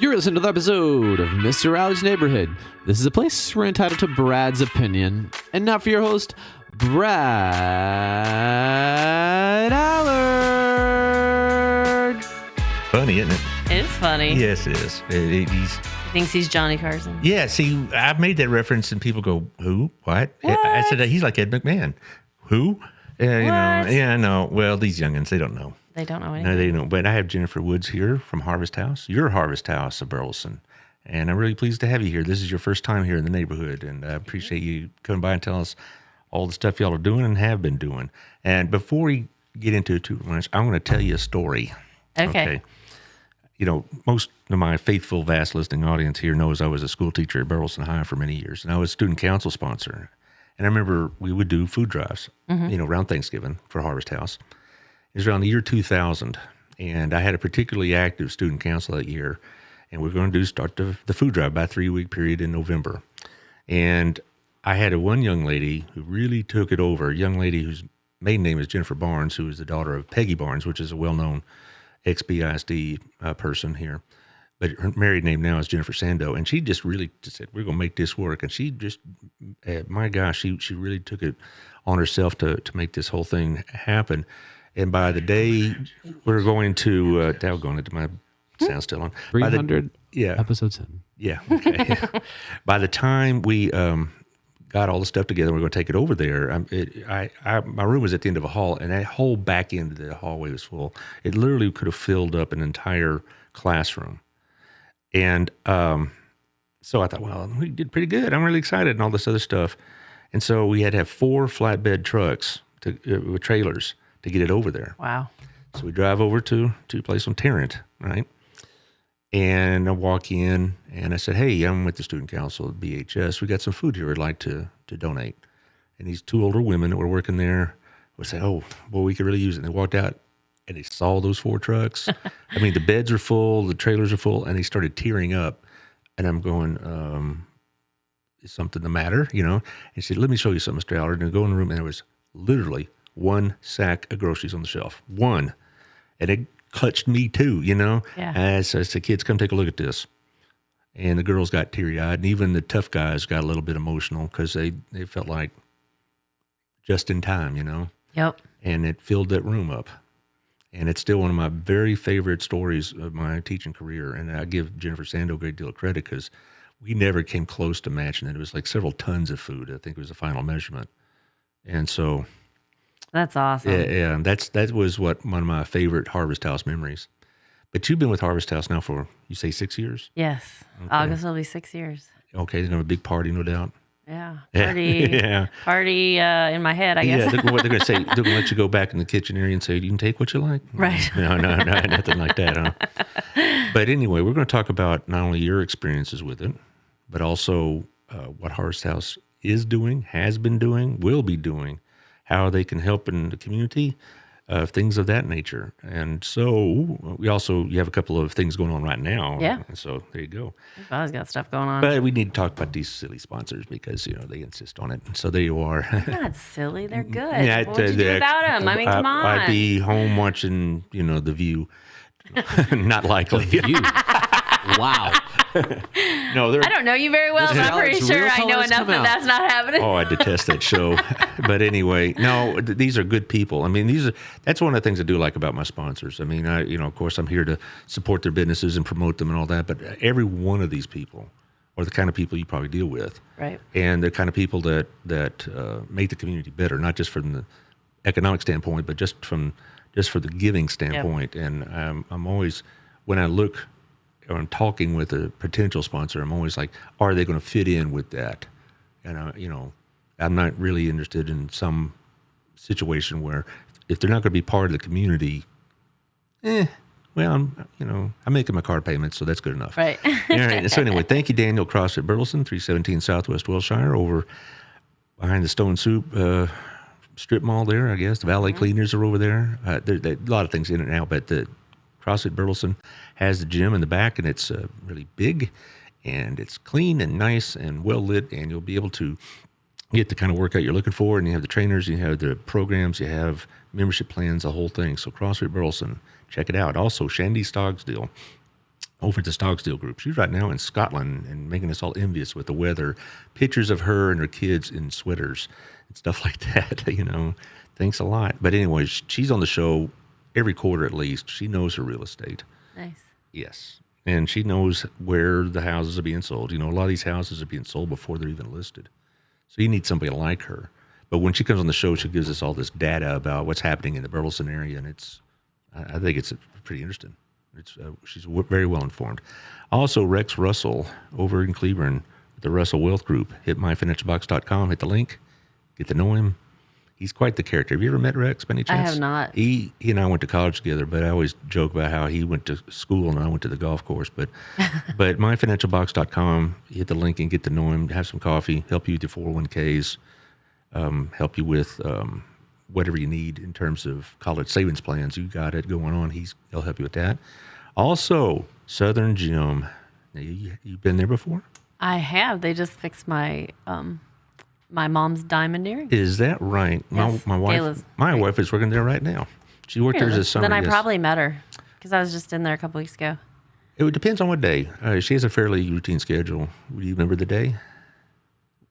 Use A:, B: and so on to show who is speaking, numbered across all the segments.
A: You're listening to the episode of Mr. Allard's Neighborhood. This is a place we're entitled to Brad's opinion, and not for your host, Brad Allard.
B: Funny, isn't it?
C: It is funny.
B: Yes, it is.
C: He thinks he's Johnny Carson.
B: Yeah, see, I've made that reference, and people go, "Who? What?" I said, "He's like Ed McMahon." Who? Yeah, no. Well, these youngins, they don't know.
C: They don't know anything.
B: No, they don't. But I have Jennifer Woods here from Harvest House, your Harvest House of Burleson. And I'm really pleased to have you here. This is your first time here in the neighborhood, and I appreciate you coming by and telling us all the stuff y'all are doing and have been doing. And before we get into it too much, I'm going to tell you a story.
C: Okay.
B: You know, most of my faithful, vast listening audience here knows I was a school teacher at Burleson High for many years, and I was student council sponsor. And I remember we would do food drives, around Thanksgiving for Harvest House. It was around the year 2000, and I had a particularly active student council that year, and we were going to start the food drive by a 3-week period in November. And I had one young lady who really took it over, a young lady whose maiden name is Jennifer Barnes, who is the daughter of Peggy Barnes, which is a well-known ex-BISD person here. But her married name now is Jennifer Sando, and she just really just said, "We're going to make this work." And she just, my gosh, she really took it on herself to make this whole thing happen. And by the day we're going to, my sound still on.
A: 300 episodes in.
B: Yeah, okay. By the time we got all the stuff together, we're going to take it over there. My room was at the end of a hall, and that whole back end of the hallway was full. It literally could have filled up an entire classroom. And so I thought, well, we did pretty good. I'm really excited and all this other stuff. And so we had to have 4 flatbed trucks with trailers to get it over there.
C: Wow.
B: So we drive over to a place on Tarrant, right? And I walk in, and I said, "Hey, I'm with the student council at BHS. We got some food here I'd like to donate." And these 2 older women that were working there would say, "Oh, boy, we could really use it." And they walked out, and they saw those 4 trucks. I mean, the beds are full, the trailers are full, and they started tearing up. And I'm going, is something the matter, And she said, "Let me show you something, Mr. Allard." And I go in the room, and there was literally 1 sack of groceries on the shelf. 1. And it clutched me too,
C: Yeah.
B: As I said, "Kids, come take a look at this." And the girls got teary-eyed, and even the tough guys got a little bit emotional because they felt like just in time,
C: Yep.
B: And it filled that room up. And it's still one of my very favorite stories of my teaching career. And I give Jennifer Sando a great deal of credit because we never came close to matching it. It was like several tons of food. I think it was the final measurement. And so...
C: That's awesome.
B: Yeah. That was one of my favorite Harvest House memories. But you've been with Harvest House now for, you say, 6 years?
C: Yes. Okay. August will be 6 years.
B: Okay, they're going to have a big party, no doubt.
C: Yeah. Party in my head, I guess.
B: Yeah, they're going to say, they're going to let you go back in the kitchen area and say, "You can take what you like."
C: Right.
B: No, nothing like that, huh? But anyway, we're going to talk about not only your experiences with it, but also what Harvest House is doing, has been doing, will be doing, how they can help in the community, things of that nature. And so you have a couple of things going on right now.
C: Yeah.
B: So there you go.
C: We've always got stuff going on.
B: But we need to talk about these silly sponsors because, they insist on it. So there you are.
C: They're not silly. They're good.
B: Yeah,
C: what would you do without them? I mean, come on.
B: I'd be home watching, The View. Not likely.
A: The View. Wow.
B: No,
C: I don't know you very well, but I'm pretty sure I know enough that that's not happening.
B: Oh, I detest that show. But anyway, no, these are good people. I mean, that's one of the things I do like about my sponsors. I mean, of course, I'm here to support their businesses and promote them and all that, but every one of these people are the kind of people you probably deal with.
C: Right.
B: And the kind of people that make the community better, not just from the economic standpoint, but just for the giving standpoint. Yep. And I'm always, when I look or I'm talking with a potential sponsor, I'm always like, are they going to fit in with that? And, I'm not really interested in some situation where if they're not going to be part of the community, well, I'm making my car payments, so that's good enough.
C: Right.
B: All right. So anyway, thank you, Daniel CrossFit Burleson, 317 Southwest Wilshire, over behind the Stone Soup strip mall there, I guess. The valet cleaners are over there. There a lot of things in and out, but the CrossFit Burleson has the gym in the back, and it's really big, and it's clean and nice and well lit, and you'll be able to get the kind of workout you're looking for, and you have the trainers, you have the programs, you have membership plans, the whole thing. So CrossFit Burleson, check it out. Also, Shandy Stoggsdale over at the Stockstill group. She's right now in Scotland and making us all envious with the weather. Pictures of her and her kids in sweaters and stuff like that, Thanks a lot. But anyway, she's on the show every quarter at least. She knows her real estate.
C: Nice.
B: Yes. And she knows where the houses are being sold. A lot of these houses are being sold before they're even listed. So you need somebody like her. But when she comes on the show, she gives us all this data about what's happening in the Burleson area, and I think it's pretty interesting. She's very well informed. Also, Rex Russell over in Cleburne, the Russell Wealth Group. Hit myfinancialbox.com, hit the link, get to know him. He's quite the character. Have you ever met Rex by any chance?
C: I have not.
B: He and I went to college together, but I always joke about how he went to school and I went to the golf course. But myfinancialbox.com, hit the link and get to know him, have some coffee, help you with your 401ks, help you with whatever you need in terms of college savings plans. You got it going on. He'll help you with that. Also, Southern Gym. Now, you've been there before?
C: I have. They just fixed my my mom's diamond earring.
B: Is that right?
C: Yes.
B: My wife is working there right now. She worked there this summer.
C: Then I probably met her because I was just in there a couple weeks ago.
B: It depends on what day. She has a fairly routine schedule. Do you remember the day?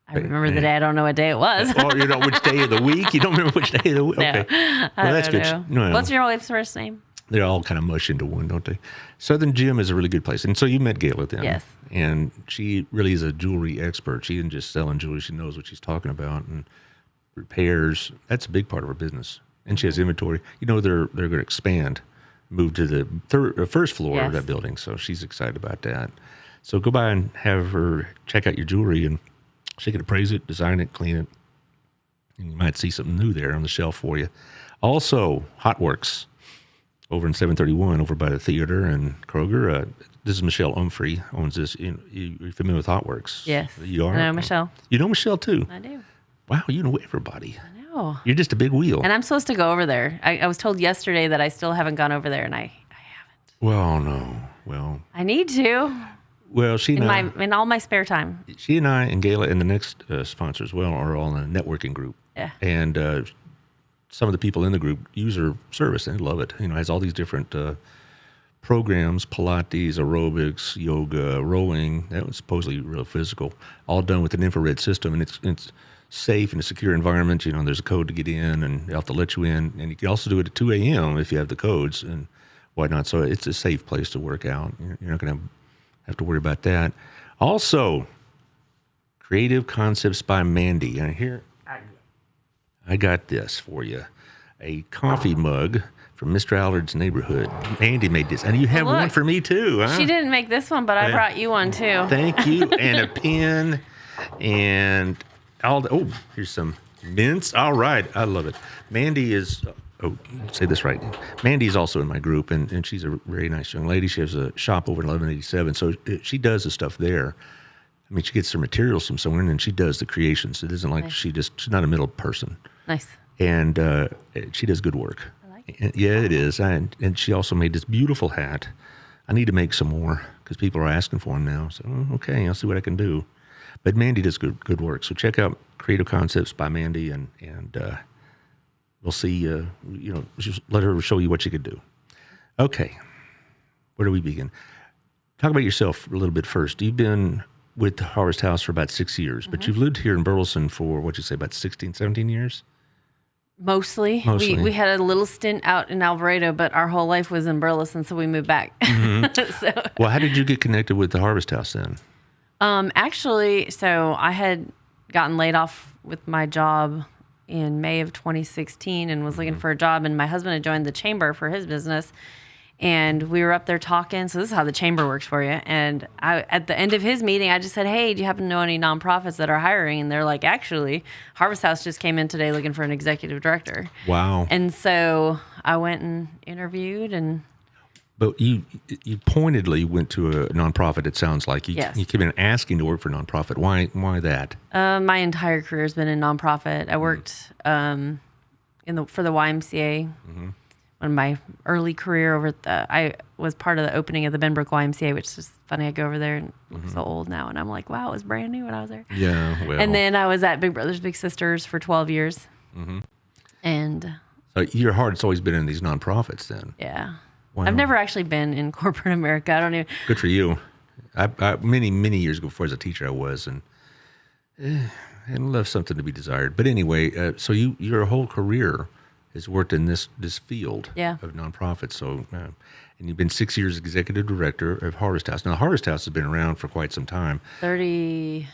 C: I remember the day. I don't know what day it was.
B: Oh, you know which day of the week? You don't remember which day of the week?
C: No,
B: Okay.
C: I
B: that's
C: don't
B: good.
C: know.
B: No.
C: What's your wife's first name?
B: They're all kind of mush into one, don't they? Southern Gym is a really good place. And so you met Gayla then.
C: Yes.
B: And she really is a jewelry expert. She isn't just selling jewelry. She knows what she's talking about. And repairs, that's a big part of her business. And she has inventory. They're going to expand, move to the first floor of that building. So she's excited about that. So go by and have her check out your jewelry, and she can appraise it, design it, clean it. And you might see something new there on the shelf for you. Also, Hotworks over in 731, over by the theater and Kroger. This is Michelle Umphrey owns this. You're familiar with Hotworks?
C: Yes.
B: You are?
C: I know Michelle.
B: You know Michelle, too?
C: I do.
B: Wow, you know everybody.
C: I know.
B: You're just a big wheel.
C: And I'm supposed to go over there. I was told yesterday that I still haven't gone over there, and I haven't.
B: Well, no. Well,
C: I need to.
B: Well,
C: In all my spare time.
B: She and I and Gayla and the next sponsor as well are all in a networking group.
C: Yeah.
B: And some of the people in the group use her service and love it. It has all these different programs: Pilates, aerobics, yoga, rowing. That was supposedly real physical, all done with an infrared system, and it's safe in a secure environment. There's a code to get in, and they'll have to let you in, and you can also do it at 2 a.m. if you have the codes and whatnot. So it's a safe place to work out. You're not going to have to worry about that. Also, Creative Concepts by Mandy. And here I got this for you, a coffee mug from Mr. Allard's neighborhood. Mandy made this, and you have one for me too. Huh?
C: She didn't make this one, but I brought you one too.
B: Thank you, and a pen, and here's some mints. All right, I love it. Mandy is. Say this right. Mandy's also in my group, and she's a very nice young lady. She has a shop over in 1187, so she does the stuff there. I mean, she gets her materials from somewhere, and she does the creations. It isn't like she's not a middle person.
C: Nice.
B: And she does good work.
C: I like it.
B: Yeah, it is. And she also made this beautiful hat. I need to make some more because people are asking for them now. So, okay, I'll see what I can do. But Mandy does good work. So check out Creative Concepts by Mandy, and we'll see, just let her show you what she could do. Okay. Where do we begin? Talk about yourself a little bit first. You've been with the Harvest House for about 6 years, but you've lived here in Burleson for, what'd you say, about 16, 17 years?
C: Mostly. We had a little stint out in Alvarado, but our whole life was in Burleson, so we moved back.
B: Mm-hmm. Well, how did you get connected with the Harvest House then?
C: Actually, so I had gotten laid off with my job in May of 2016 and was looking for a job, and my husband had joined the chamber for his business, and we were up there talking. So this is how the chamber works for you. And at the end of his meeting, I just said, hey, do you happen to know any nonprofits that are hiring? And they're like, actually, Harvest House just came in today looking for an executive director.
B: Wow.
C: And so I went and interviewed, and
B: but you pointedly went to a nonprofit. It sounds like you came in asking to work for a nonprofit. Why that?
C: My entire career has been in nonprofit. I worked for the YMCA. Mm-hmm. In my early career I was part of the opening of the Benbrook YMCA, which is funny. I go over there and look so old now, and I'm like, wow, it was brand new when I was there.
B: Yeah, well.
C: And then I was at Big Brothers Big Sisters for 12 years. Mm-hmm. And
B: so your heart's always been in these nonprofits then.
C: Yeah.
B: Wow.
C: I've never actually been in corporate America. I don't even.
B: Good for you. I many years ago, before as a teacher, I was, and left something to be desired. But anyway, so your whole career has worked in this field of nonprofits. So, and you've been 6 years executive director of Harvest House. Now, Harvest House has been around for quite some time.
C: 38,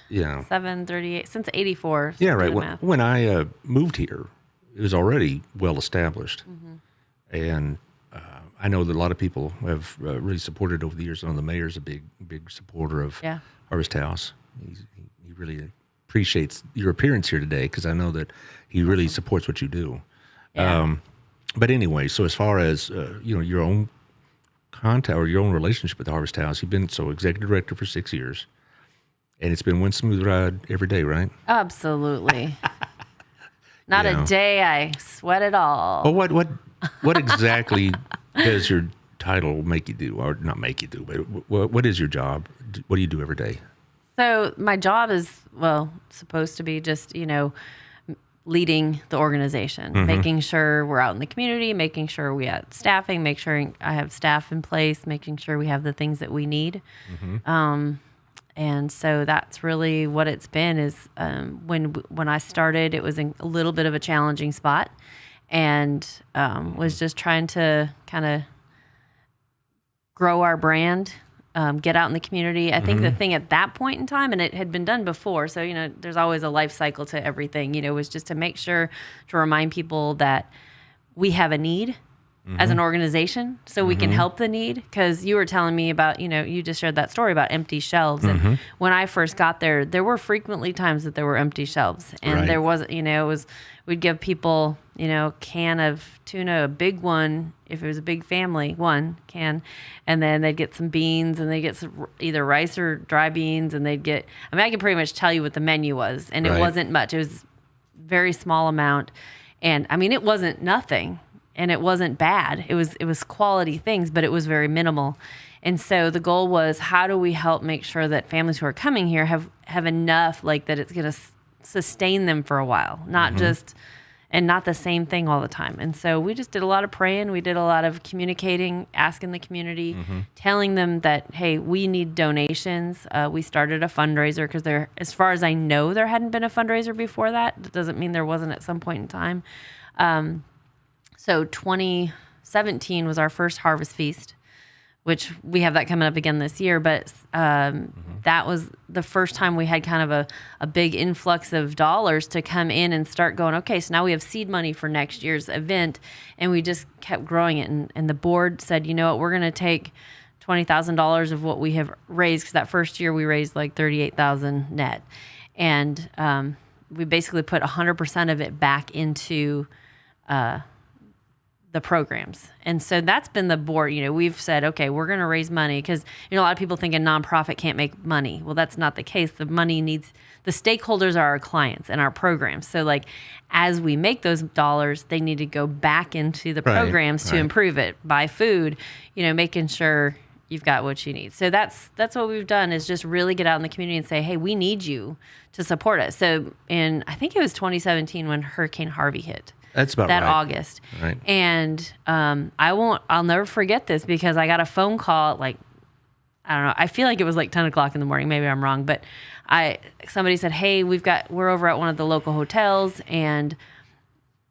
C: since 84.
B: Yeah, right. When I moved here, it was already well established. And I know that a lot of people have really supported over the years. I know the mayor's a big supporter of Harvest House. He really appreciates your appearance here today, because I know that he really supports what you do. Yeah. But anyway, so as far as your own contact or your own relationship with the Harvest House, you've been executive director for 6 years, and it's been one smooth ride every day, right?
C: Absolutely. Not a day I sweat at all.
B: Well, what exactly does your title make you do, or not make you do, but what is your job? What do you do every day?
C: So my job is, supposed to be just, leading the organization, making sure we're out in the community, making sure we have staffing, make sure I have staff in place, making sure we have the things that we need. And so that's really what it's been is when I started, it was in a little bit of a challenging spot, and was just trying to kind of grow our brand, get out in the community. I think the thing at that point in time, and it had been done before, so, there's always a life cycle to everything, was just to make sure to remind people that we have a need as an organization, so we can help the need. Because you were telling me about, you just shared that story about empty shelves. And when I first got there were frequently times that there were empty shelves. And there was, we'd give people, a can of tuna, a big one, if it was a big family, one can. And then they'd get some beans, and they'd get some, either rice or dry beans. And they'd get, I can pretty much tell you what the menu was. And it wasn't much. It was very small amount. And it wasn't nothing. And it wasn't bad. It was quality things, but it was very minimal. And so the goal was, how do we help make sure that families who are coming here have enough, like that it's going to sustain them for a while, not just, and not the same thing all the time. And so we just did a lot of praying. We did a lot of communicating, asking the community, telling them that, hey, we need donations. We started a fundraiser because as far as I know, there hadn't been a fundraiser before that. That doesn't mean there wasn't at some point in time. So 2017 was our first Harvest Feast, which we have that coming up again this year. But that was the first time we had kind of a big influx of dollars to come in and start going, okay, so now we have seed money for next year's event. And we just kept growing it. And the board said, you know what, we're going to take $20,000 of what we have raised, because that first year we raised like $38,000 net. And we basically put 100% of it back into the programs. And so that's been the board, we've said, okay, we're going to raise money, because, a lot of people think a nonprofit can't make money. Well, that's not the case. The money the stakeholders are our clients and our programs. So as we make those dollars, they need to go back into the programs to improve it, buy food, making sure you've got what you need. So that's what we've done, is just really get out in the community and say, hey, we need you to support us. So I think it was 2017 when Hurricane Harvey hit.
B: That's about
C: that
B: right.
C: August.
B: Right.
C: And I'll never forget this, because I got a phone call I don't know, I feel like it was 10 o'clock in the morning. Maybe I'm wrong, but somebody said, hey, we're over at one of the local hotels, and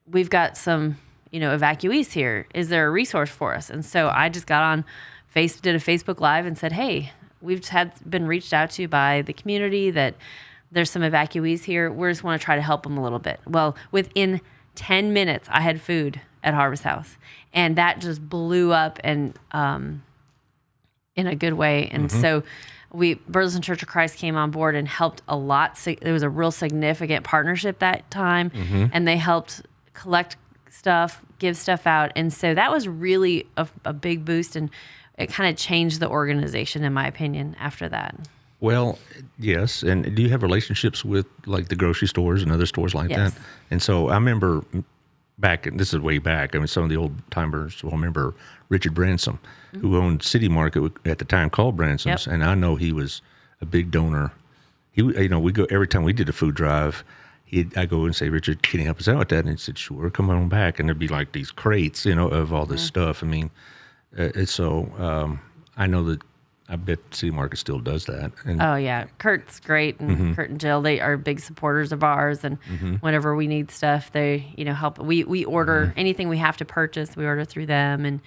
C: we've got some, evacuees here. Is there a resource for us? And so I just got on did a Facebook Live and said, hey, we've been reached out to by the community that there's some evacuees here. We just want to try to help them a little bit. Well, within 10 minutes, I had food at Harvest House, and that just blew up, and in a good way. And so Burleson Church of Christ came on board and helped a lot. There was a real significant partnership that time, and they helped collect stuff, give stuff out. And so that was really a big boost, and it kind of changed the organization, in my opinion, after that.
B: Well, yes. And do you have relationships with the grocery stores and other stores like
C: Yes.
B: that? And so I remember and this is way back, some of the old timers will remember Richard Bransom, who owned City Market at the time, called Bransom's. Yep. And I know he was a big donor. We go every time we did a food drive, I go and say, Richard, can you help us out with that? And he said, sure, come on back. And there'd be these crates, of all this stuff. I know that I bet City Market still does that. And
C: Oh yeah, Kurt's great, and Kurt and Jill, they are big supporters of ours. And whenever we need stuff, they help. We order anything we have to purchase. We order through them, and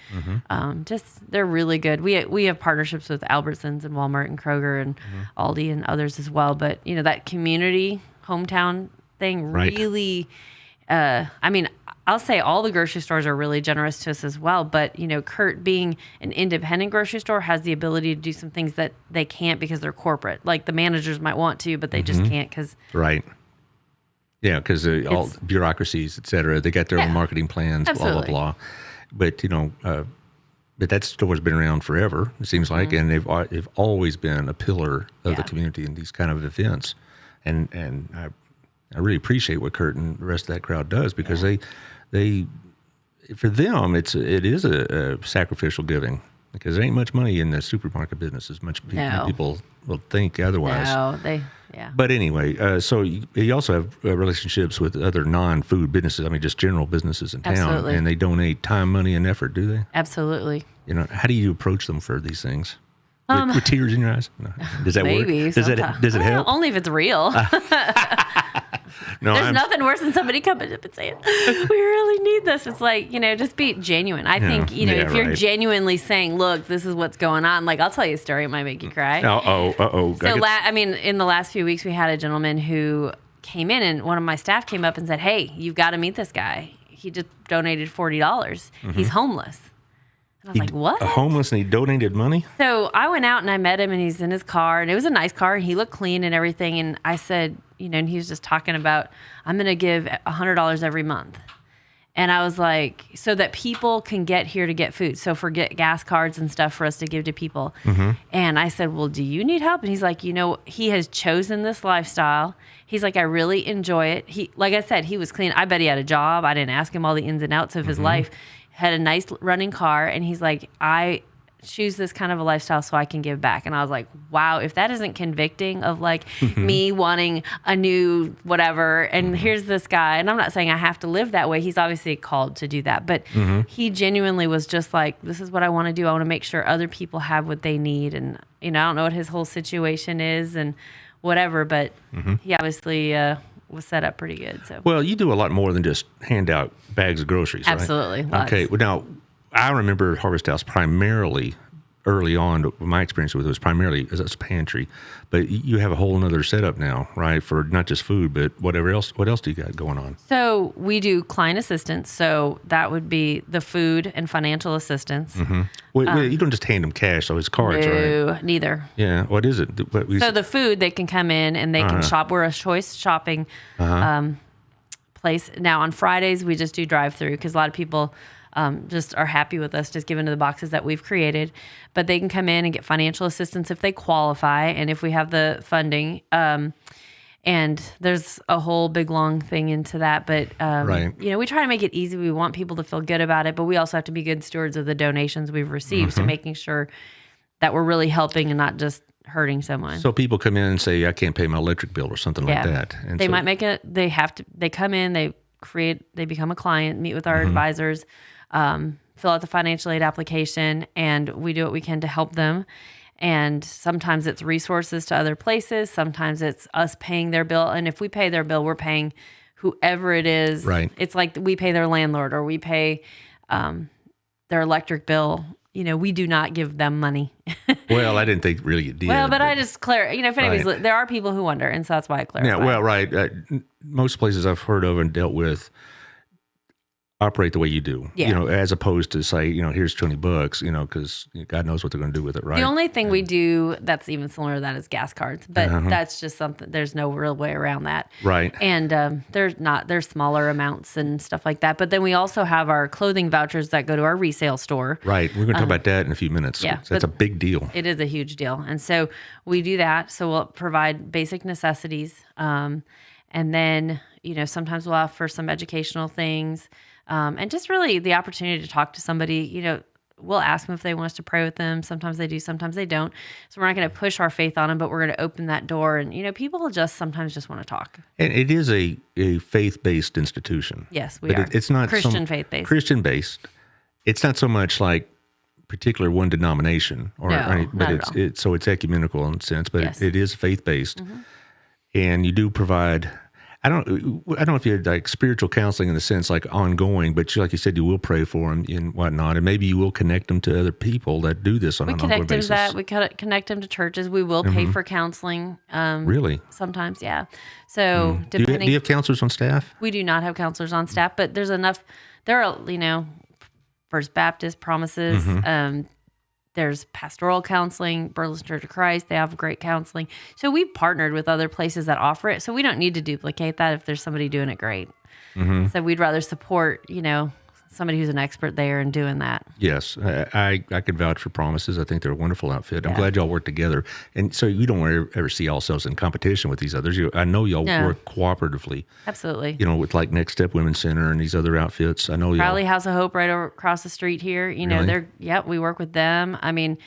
C: they're really good. We have partnerships with Albertsons and Walmart and Kroger and Aldi and others as well. But that community hometown thing really. I'll say all the grocery stores are really generous to us as well. But, Kurt being an independent grocery store has the ability to do some things that they can't because they're corporate. Like the managers might want to, but they just can't because.
B: Right. Yeah, because all bureaucracies, et cetera, they got their own marketing plans,
C: absolutely.
B: blah, blah, blah. But that store's been around forever, it seems like, and they've always been a pillar of the community in these kind of events. And I really appreciate what Kurt and the rest of that crowd does because they for them it is a sacrificial giving because there ain't much money in the supermarket business as much people will think otherwise.
C: No,
B: But anyway, so you also have relationships with other non-food businesses. I mean, just general businesses in town,
C: Absolutely.
B: and they donate time, money, and effort. Do they?
C: Absolutely.
B: How do you approach them for these things? With tears in your eyes? No. Does that
C: Maybe
B: work? Does it help?
C: Only if it's real.
B: No,
C: There's nothing worse than somebody coming up and saying, we really need this. It's like, just be genuine. I think, if you're genuinely saying, look, this is what's going on. Like, I'll tell you a story. It might make you cry.
B: Uh-oh.
C: So, in the last few weeks, we had a gentleman who came in and one of my staff came up and said, hey, you've got to meet this guy. He just donated $40. He's homeless. And I was like, what?
B: Homeless and he donated money?
C: So I went out and I met him and he's in his car and it was a nice car and he looked clean and everything. And I said, and he was just talking about, I'm going to give $100 every month. And I was like, so that people can get here to get food. So forget gas cards and stuff for us to give to people. And I said, well, do you need help? And he's like, he has chosen this lifestyle. He's like, I really enjoy it. Like I said, he was clean. I bet he had a job. I didn't ask him all the ins and outs of his life. Had a nice running car. And he's like, I choose this kind of a lifestyle so I can give back. And I was like, wow, if that isn't convicting of like me wanting a new whatever, and here's this guy, and I'm not saying I have to live that way. He's obviously called to do that, but he genuinely was just like, this is what I want to do. I want to make sure other people have what they need. And, I don't know what his whole situation is and whatever, but he obviously was set up pretty good. So,
B: well, you do a lot more than just hand out bags of groceries, right?
C: Absolutely. Lots.
B: Okay. Well, now, I remember Harvest House primarily early on. My experience with it was primarily as a pantry, but you have a whole other setup now, right? For not just food, but whatever else. What else do you got going on?
C: So we do client assistance. So that would be the food and financial assistance.
B: Well, you don't just hand them cash, so it's cards,
C: No,
B: right?
C: neither.
B: Yeah. What is it?
C: So the food, they can come in and they can shop. We're a choice shopping place. Now on Fridays, we just do drive-through because a lot of people just are happy with us just giving to the boxes that we've created. But they can come in and get financial assistance if they qualify and if we have the funding. And there's a whole big long thing into that. But, we try to make it easy. We want people to feel good about it. But we also have to be good stewards of the donations we've received. So making sure that we're really helping and not just hurting someone.
B: So people come in and say, I can't pay my electric bill or something like that. And
C: they might make it, they come in, they become a client, meet with our advisors, fill out the financial aid application, and we do what we can to help them. And sometimes it's resources to other places. Sometimes it's us paying their bill. And if we pay their bill, we're paying whoever it is.
B: Right.
C: It's like we pay their landlord or we pay their electric bill. We do not give them money.
B: Well, I didn't think really you did.
C: Well, but I just if anybody's, there are people who wonder, and so that's why I clarify.
B: Yeah, well, right. Most places I've heard of and dealt with operate the way you do, as opposed to say, here's $20, because God knows what they're going to do with it, right?
C: The only thing we do that's even similar to that is gas cards, but that's just something, there's no real way around that.
B: Right.
C: And there's smaller amounts and stuff like that. But then we also have our clothing vouchers that go to our resale store.
B: Right. We're going to talk about that in a few minutes.
C: Yeah.
B: That's a big deal.
C: It is a huge deal. And so we do that. So we'll provide basic necessities. And then, sometimes we'll offer some educational things. And just really the opportunity to talk to somebody, we'll ask them if they want us to pray with them. Sometimes they do, sometimes they don't. So we're not going to push our faith on them, but we're going to open that door. And, people sometimes just want to talk.
B: And it is a faith-based institution.
C: Yes, we are.
B: It's not
C: Christian faith-based.
B: Christian-based. It's not so much like particular one denomination, or
C: No,
B: but
C: not at all.
B: it's ecumenical in a sense, but
C: Yes.
B: it is faith based, and you do provide. I don't know if you had like spiritual counseling in the sense like ongoing, but like you said, you will pray for them and whatnot, and maybe you will connect them to other people that do this on
C: We
B: an ongoing
C: connect them
B: basis.
C: to that. We connect them to churches. We will pay for counseling.
B: Really?
C: Sometimes, yeah. So
B: Do you
C: depending,
B: have counselors on staff?
C: we do not have counselors on staff, but there's enough. There are, First Baptist Promises. There's pastoral counseling, Burleson Church of Christ. They have great counseling. So we've partnered with other places that offer it. So we don't need to duplicate that if there's somebody doing it great. So we'd rather support, somebody who's an expert there and doing that.
B: Yes, I could vouch for Promises. I think they're a wonderful outfit. I'm
C: Yeah.
B: glad y'all work together, and so you don't ever see yourselves in competition with these others. I know y'all
C: No.
B: work cooperatively.
C: Absolutely.
B: With like Next Step Women's Center and these other outfits. I know y'all.
C: Rally House of Hope right over across the street here.
B: Really?
C: We work with them. I mean,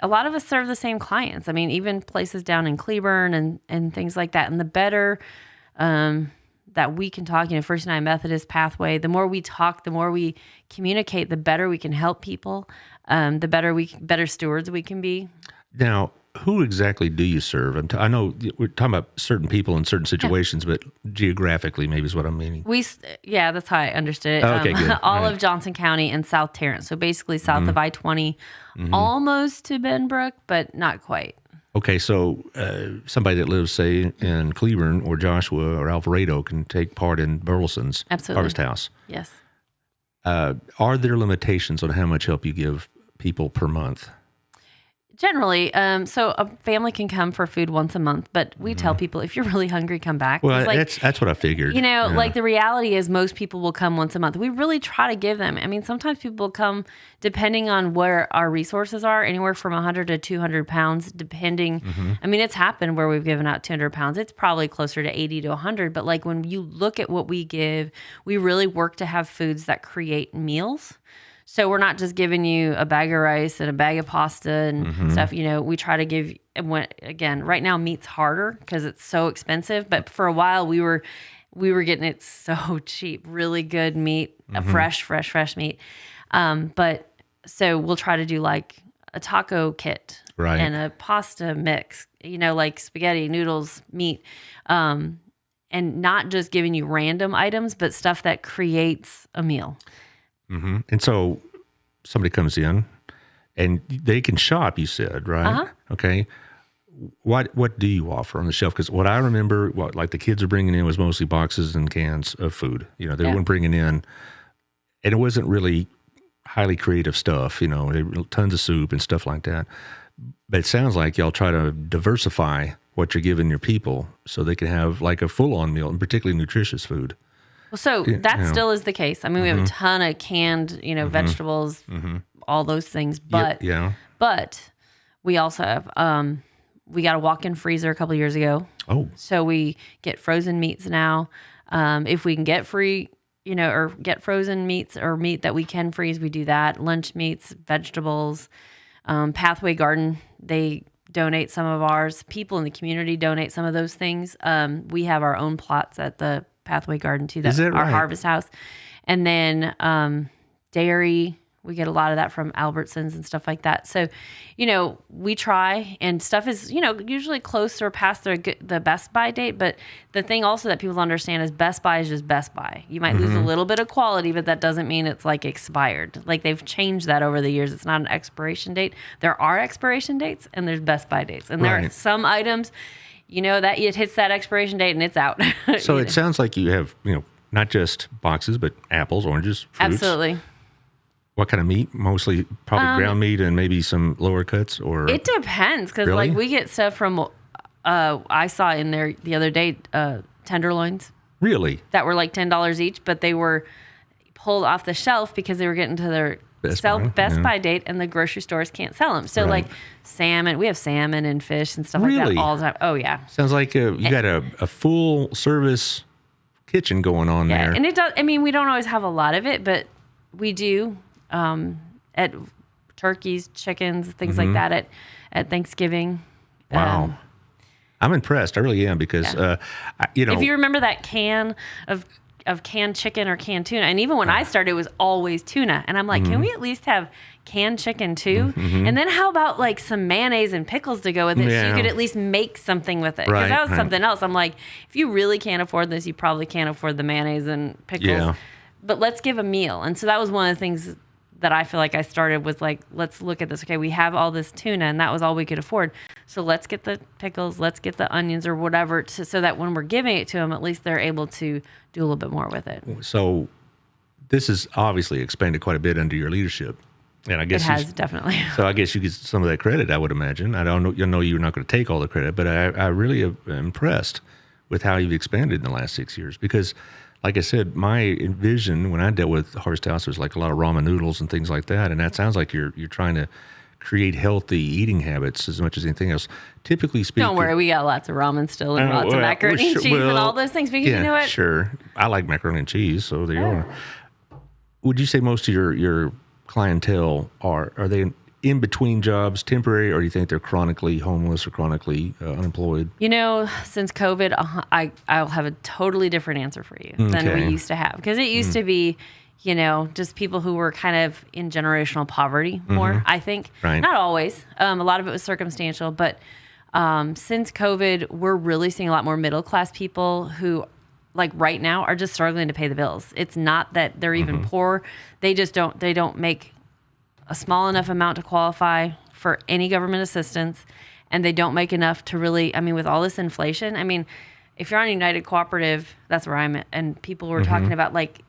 C: a lot of us serve the same clients. I mean, even places down in Cleburne and things like that. And the better that we can talk, First United Methodist Pathway, the more we talk, the more we communicate, the better we can help people, the better stewards we can be.
B: Now, who exactly do you serve? I know we're talking about certain people in certain situations, but geographically, maybe is what I'm meaning.
C: That's how I understood it.
B: Okay, good.
C: All
B: Right.
C: of Johnson County and South Tarrant. So basically south of I-20, almost to Benbrook, but not quite.
B: Okay, so somebody that lives, say, in Cleburne or Joshua or Alvarado can take part in Burleson's
C: Absolutely.
B: Harvest House.
C: Yes.
B: Are there limitations on how much help you give people per month?
C: Generally, so a family can come for food once a month, but we tell people if you're really hungry, come back.
B: Well,
C: 'Cause,
B: that's what I figured. Yeah.
C: the reality is most people will come once a month. We really try to give them. I mean, sometimes people come depending on where our resources are, anywhere from 100 to 200 pounds, depending. I mean, it's happened where we've given out 200 pounds. It's probably closer to 80 to 100. But like when you look at what we give, we really work to have foods that create meals. So we're not just giving you a bag of rice and a bag of pasta and stuff. We try to give. Again, right now meat's harder because it's so expensive. But for a while we were getting it so cheap, really good meat, fresh meat. But so we'll try to do like a taco kit
B: Right.
C: and a pasta mix. Like spaghetti, noodles, meat, and not just giving you random items, but stuff that creates a meal.
B: And so somebody comes in and they can shop, you said, right? Okay. What do you offer on the shelf? Because what I remember, like the kids are bringing in was mostly boxes and cans of food. They weren't bringing in, and it wasn't really highly creative stuff, tons of soup and stuff like that. But it sounds like y'all try to diversify what you're giving your people so they can have like a full-on meal, and particularly nutritious food.
C: Well, so that still is the case. I mean, we have a ton of canned, vegetables, all those things. But but we also have we got a walk-in freezer a couple of years ago.
B: Oh,
C: So we get frozen meats now. If we can get free, or get frozen meats or meat that we can freeze, we do that. Lunch meats, vegetables. Pathway Garden, they donate some of ours. People in the community donate some of those things. We have our own plots at the Pathway Garden too.
B: Is that
C: our
B: right?
C: harvest house. And then dairy, we get a lot of that from Albertsons and stuff like that. So, we try, and stuff is, usually close or past the Best Buy date. But the thing also that people understand is Best Buy is just Best Buy. You might lose a little bit of quality, but that doesn't mean it's like expired. Like they've changed that over the years. It's not an expiration date. There are expiration dates and there's Best Buy dates. And there are
B: Right.
C: some items, that it hits that expiration date and it's out.
B: so it sounds like you have, not just boxes, but apples, oranges, fruits.
C: Absolutely.
B: What kind of meat? Mostly probably ground meat and maybe some lower cuts, or
C: It depends because
B: Really?
C: like we get stuff from, I saw in there the other day, tenderloins
B: really
C: that were like $10 each, but they were pulled off the shelf because they were getting to their Best Buy date and the grocery stores can't sell them. So
B: Right.
C: like salmon, we have salmon and fish and stuff like
B: Really?
C: that all the time. Oh yeah.
B: sounds like you got a full service kitchen going on
C: Yeah.
B: there.
C: And it does, I mean, we don't always have a lot of it, but we do, at turkeys, chickens, things like that at Thanksgiving.
B: Wow. I'm impressed. I really am because,
C: If you remember that can of of canned chicken or canned tuna. And even when I started, it was always tuna. And I'm like, can we at least have canned chicken too? And then how about like some mayonnaise and pickles to go with it, so you could at least make something with it? Because that was something else. I'm like, if you really can't afford this, you probably can't afford the mayonnaise and pickles.
B: Yeah.
C: But let's give a meal. And so that was one of the things that I feel like I started was like, let's look at this. Okay, we have all this tuna, and that was all we could afford. So let's get the pickles, let's get the onions or whatever, so that when we're giving it to them, at least they're able to do a little bit more with it.
B: So this has obviously expanded quite a bit under your leadership. And I guess
C: it has, definitely.
B: So I guess you get some of that credit, I would imagine. I don't know, you're not going to take all the credit, but I really am impressed with how you've expanded in the last 6 years. Because, like I said, my vision when I dealt with Harvest House was like a lot of ramen noodles and things like that. And that sounds like you're trying to create healthy eating habits as much as anything else. Typically speaking,
C: don't worry, we got lots of ramen still and lots of macaroni and cheese and all those things. Because you know what?
B: Sure, I like macaroni and cheese, so there you are. Would you say most of your clientele are they in between jobs, temporary, or do you think they're chronically homeless or chronically unemployed?
C: You know, since COVID, I'll have a totally different answer for you than we used to have, because it used to be, you know, just people who were kind of in generational poverty more, I think.
B: Right.
C: Not always. A lot of it was circumstantial. But since COVID, we're really seeing a lot more middle-class people who, like right now, are just struggling to pay the bills. It's not that they're even poor. They just don't make a small enough amount to qualify for any government assistance. And they don't make enough to really, I mean, with all this inflation, I mean, if you're on United Cooperative, that's where I'm at. And people were talking about like,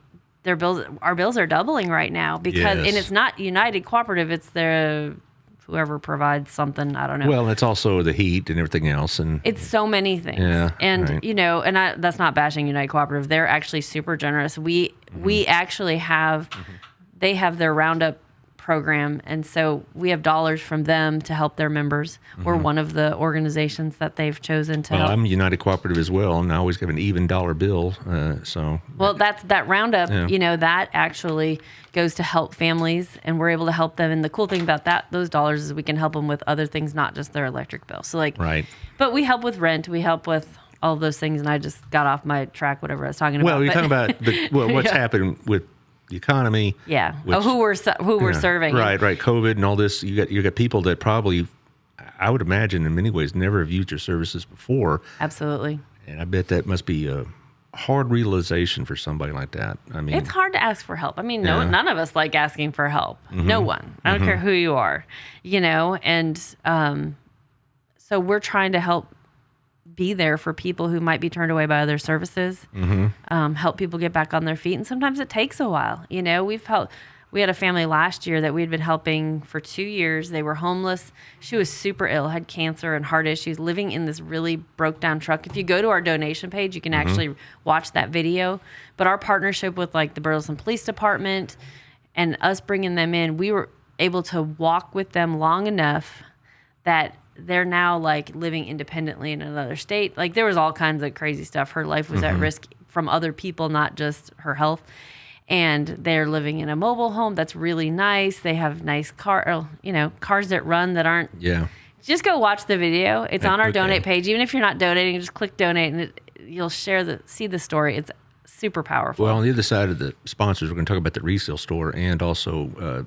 C: our bills are doubling right now because, and it's not United Cooperative, it's whoever provides something, I don't know.
B: Well, it's also the heat and everything else, and
C: it's so many things.
B: Yeah,
C: and you know, and that's not bashing United Cooperative. They're actually super generous. We actually have, they have their Roundup program, and so we have dollars from them to help their members. We're one of the organizations that they've chosen to help.
B: I'm United Cooperative as well, and I always give an even dollar bill. Well,
C: that Roundup, you know, that actually goes to help families, and we're able to help them. And the cool thing about those dollars is we can help them with other things, not just their electric bill. So like, but we help with rent, we help with all of those things. And I just got off my track, whatever I was talking about.
B: Well, you're talking about what's happened with the economy.
C: Yeah. Which, who we're serving.
B: Right. COVID and all this. You got people that probably, I would imagine in many ways, never have used your services before.
C: Absolutely.
B: And I bet that must be a hard realization for somebody like that. I mean,
C: it's hard to ask for help. I mean, none of us like asking for help. No one. I don't care who you are, you know, and so we're trying to help be there for people who might be turned away by other services, help people get back on their feet. And sometimes it takes a while. You know, we had a family last year that we'd been helping for 2 years. They were homeless. She was super ill, had cancer and heart issues, living in this really broke down truck. If you go to our donation page, you can actually watch that video. But our partnership with like the Burleson Police Department and us bringing them in, we were able to walk with them long enough that they're now like living independently in another state. Like there was all kinds of crazy stuff. Her life was at risk from other people, not just her health. And they're living in a mobile home that's really nice. They have nice cars that run that aren't. Yeah. Just go watch the video. It's on our donate page. Even if you're not donating, just click donate and you'll see the story. It's super powerful.
B: Well, on the other side of the sponsors, we're going to talk about the resale store and also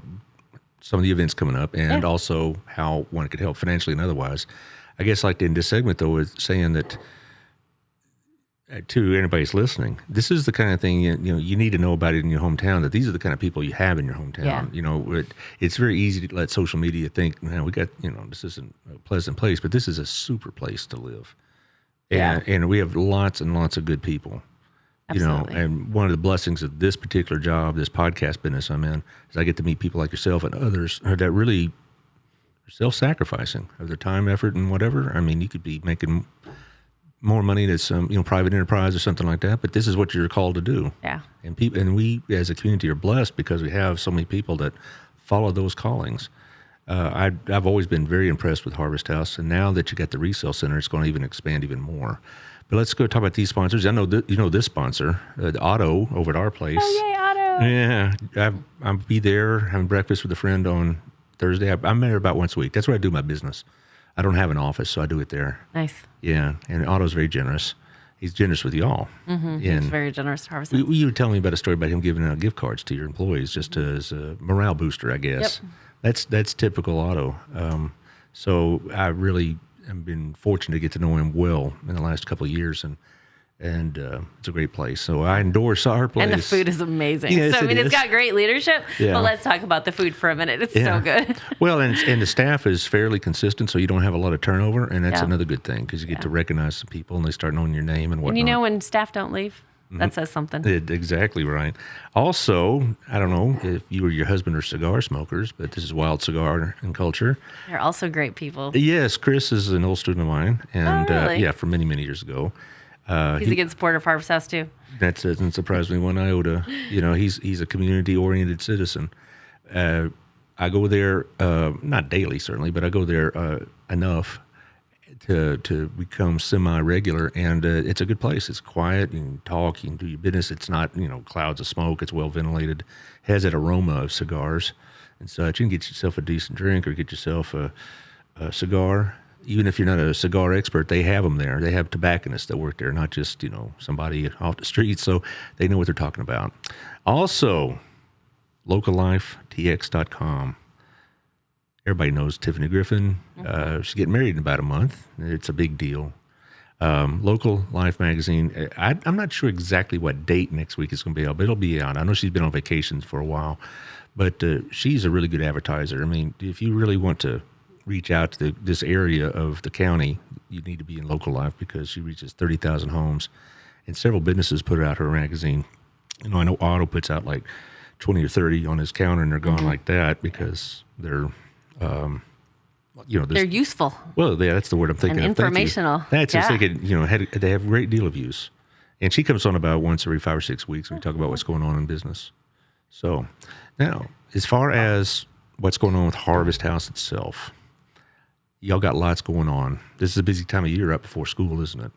B: some of the events coming up, and also how one could help financially and otherwise. I guess like in this segment, though, is saying that to anybody's listening, this is the kind of thing you need to know about it in your hometown, that these are the kind of people you have in your hometown. Yeah. You know, it's very easy to let social media think, man, we got, this isn't a pleasant place, but this is a super place to live. And we have lots and lots of good people.
C: Absolutely.
B: And one of the blessings of this particular job, this podcast business I'm in, is I get to meet people like yourself and others that really are self-sacrificing of their time, effort, and whatever. I mean, you could be making more money than some, private enterprise or something like that, but this is what you're called to do.
C: Yeah.
B: And we as a community are blessed because we have so many people that follow those callings. I've always been very impressed with Harvest House, and now that you got the resale center, it's going to even expand even more. But let's go talk about these sponsors. I know this sponsor, the Otto over at our place.
C: Oh, yay, Otto.
B: Yeah. I'll be there having breakfast with a friend on Thursday. I'm there about once a week. That's where I do my business. I don't have an office, so I do it there.
C: Nice.
B: Yeah, and Otto's very generous. he's generous with y'all.
C: He's very generous to Harvest.
B: You were telling me about a story about him giving out gift cards to your employees just as a morale booster, I guess.
C: Yep.
B: That's typical Otto. So I really have been fortunate to get to know him well in the last couple of years, and it's a great place. So I endorse our place.
C: And the food is amazing.
B: Yes,
C: so, I mean,
B: it
C: it's
B: is.
C: got great leadership,
B: Yeah.
C: but let's talk about the food for a minute. It's so good.
B: Well, and the staff is fairly consistent, so you don't have a lot of turnover, and that's
C: Yeah.
B: another good thing because you get to recognize some people, and they start knowing your name and whatnot.
C: And you know when staff don't leave, that says something.
B: Exactly right. Also, I don't know if you or your husband are cigar smokers, but this is Wild Cigar and Culture.
C: They're also great people.
B: Yes, Chris is an old student of mine, and
C: really?
B: for many, many years ago.
C: He's a good supporter of Harvest House, too.
B: That doesn't surprise me one iota. You know, he's a community-oriented citizen. I go there, not daily certainly, but I go there enough to become semi-regular, and it's a good place. It's quiet. You can talk. You can do your business. It's not, clouds of smoke. It's well ventilated. Has that aroma of cigars and such. You can get yourself a decent drink or get yourself a cigar. Even if you're not a cigar expert, they have them there. They have tobacconists that work there, not just, somebody off the street. So they know what they're talking about. Also, locallifetx.com. Everybody knows Tiffany Griffin. She's getting married in about a month. It's a big deal. Local Life magazine. I'm not sure exactly what date next week is going to be out, but it'll be out. I know she's been on vacation for a while, but she's a really good advertiser. I mean, if you really want to reach out to this area of the county, you need to be in Local Life because she reaches 30,000 homes, and several businesses put out her magazine. I know Otto puts out like 20 or 30 on his counter, and they're gone like that because they're,
C: They're useful.
B: Well, yeah, that's the word I'm thinking
C: And
B: of. Thank you.
C: informational.
B: That's
C: Yeah.
B: just thinking, they have a great deal of use. And she comes on about once every 5 or 6 weeks, and we talk about what's going on in business. So now, as far as what's going on with Harvest House itself, y'all got lots going on. This is a busy time of year up before school, isn't it?